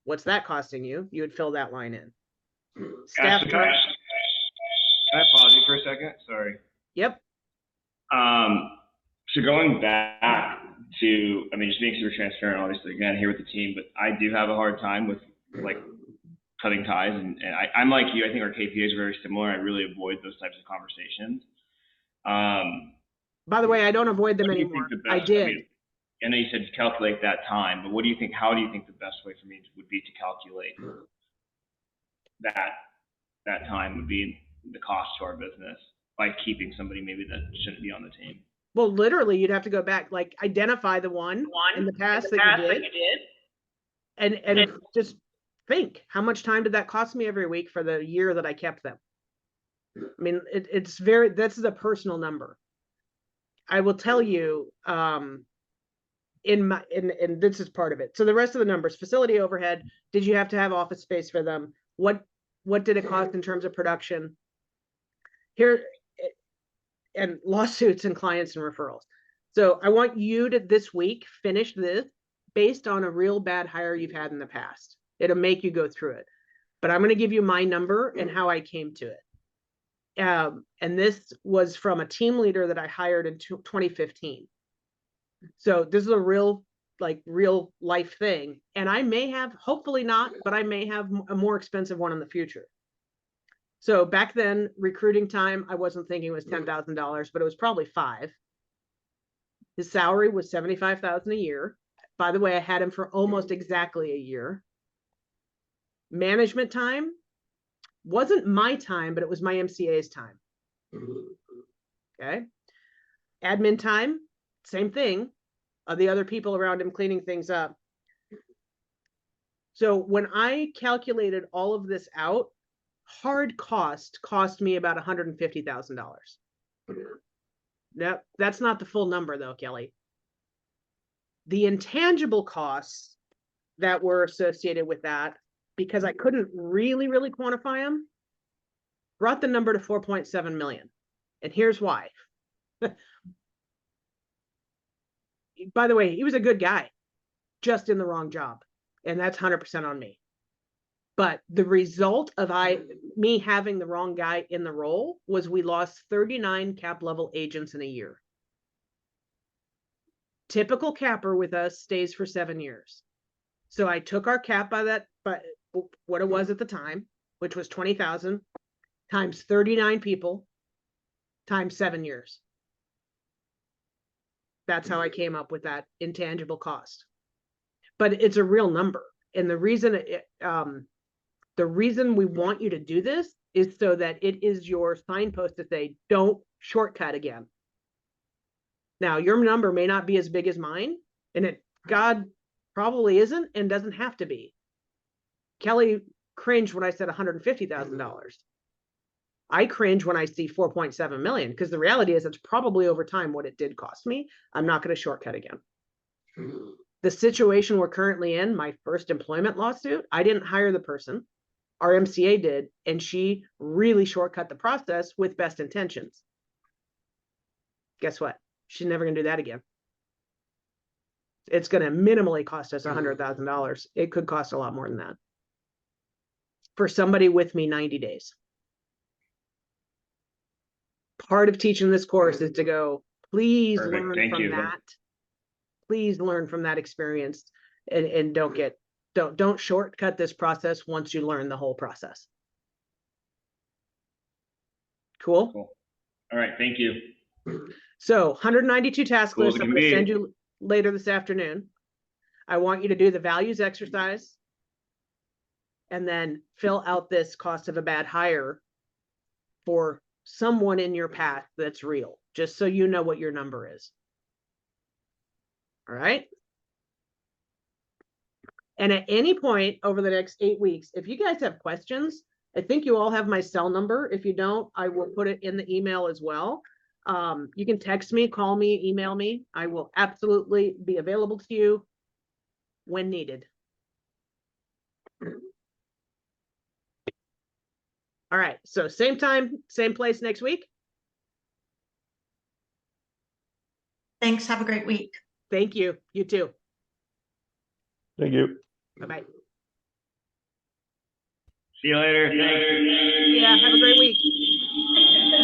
What's that costing you? You would fill that line in. Staff Ashley, time. can I pause you for a second? Sorry. Yep. So going back to, I mean, just being super transparent, obviously, again, here with the team, but I do have a hard time with like cutting ties. And I'm like you, I think our KPIs are very similar. I really avoid those types of conversations. By the way, I don't avoid them what do you think anymore. the I best- did. mean, I know you said calculate that time, but what do you think, how do you think the best way for me would be to calculate that time would be the cost to our business by keeping somebody maybe that shouldn't be on the team? Well, literally, you'd have to go back, like identify the one in the past that you did, and just think, how much time did that cost me every week for the year that I kept them? I mean, this is a personal number. I will tell you, and this is part of it. So the rest of the numbers, facility overhead, did you have to have office space for them? What did it cost in terms of production? Here, and lawsuits and clients and referrals. So I want you to this week finish this based on a real bad hire you've had in the past. It'll make you go through it. But I'm going to give you my number and how I came to it. And this was from a team leader that I hired in 2015. So this is a real life thing. And I may have, hopefully not, but I may have a more expensive one in the future. So back then, recruiting time, I wasn't thinking it was $10,000, but it was probably $5,000. His salary was $75,000 a year. By the way, I had him for almost exactly a year. Management time wasn't my time, but it was my MCA's time. Okay. Admin time, same thing. The other people around him cleaning things up. So when I calculated all of this out, hard cost me about $150,000. That's not the full number though, Kelly. The intangible costs that were associated with that, because I couldn't really quantify them, brought the number to 4.7 million. And here's why. By the way, he was a good guy, just in the wrong job. And that's 100% on me. But the result of me having the wrong guy in the role was we lost 39 cap level agents in a year. Typical capper with us stays for 7 years. So I took our cap by what it was at the time, which was 20,000 times 39 people times 7 years. That's how I came up with that intangible cost. But it's a real number. And the reason we want you to do this is so that it is your signpost to say, don't shortcut again. Now, your number may not be as big as mine, and God probably isn't and doesn't have to be. Kelly cringed when I said $150,000. I cringe when I see 4.7 million, because the reality is it's probably over time what it did cost me. I'm not going to shortcut again. The situation we're currently in, my first employment lawsuit, I didn't hire the person. Our MCA did, and she really shortcut the process with best intentions. Guess what? She's never going to do that again. It's going to minimally cost us $100,000. It could cost a lot more than that. For somebody with me 90 days. Part of teaching this course is to go, please Perfect. learn Thank from you. that. Please learn from that experience and don't shortcut this process once you learn the whole process. Cool? Cool. All right. Thank you. So 192 task Cool as lists it I'm can going to be. send you later this afternoon. I want you to do the values exercise and then fill out this cost of a bad hire for someone in your path that's real, just so you know what your number is. All right. And at any point over the next 8 weeks, if you guys have questions, I think you all have my cell number. If you don't, I will put it in the email as well. You can text me, call me, email me. I will absolutely be available to you when needed. All right, so same time, same place next week. Thanks. Have a great week. Thank you. You too. Thank you. Bye-bye. See you later. Thanks. Yeah, have a great week.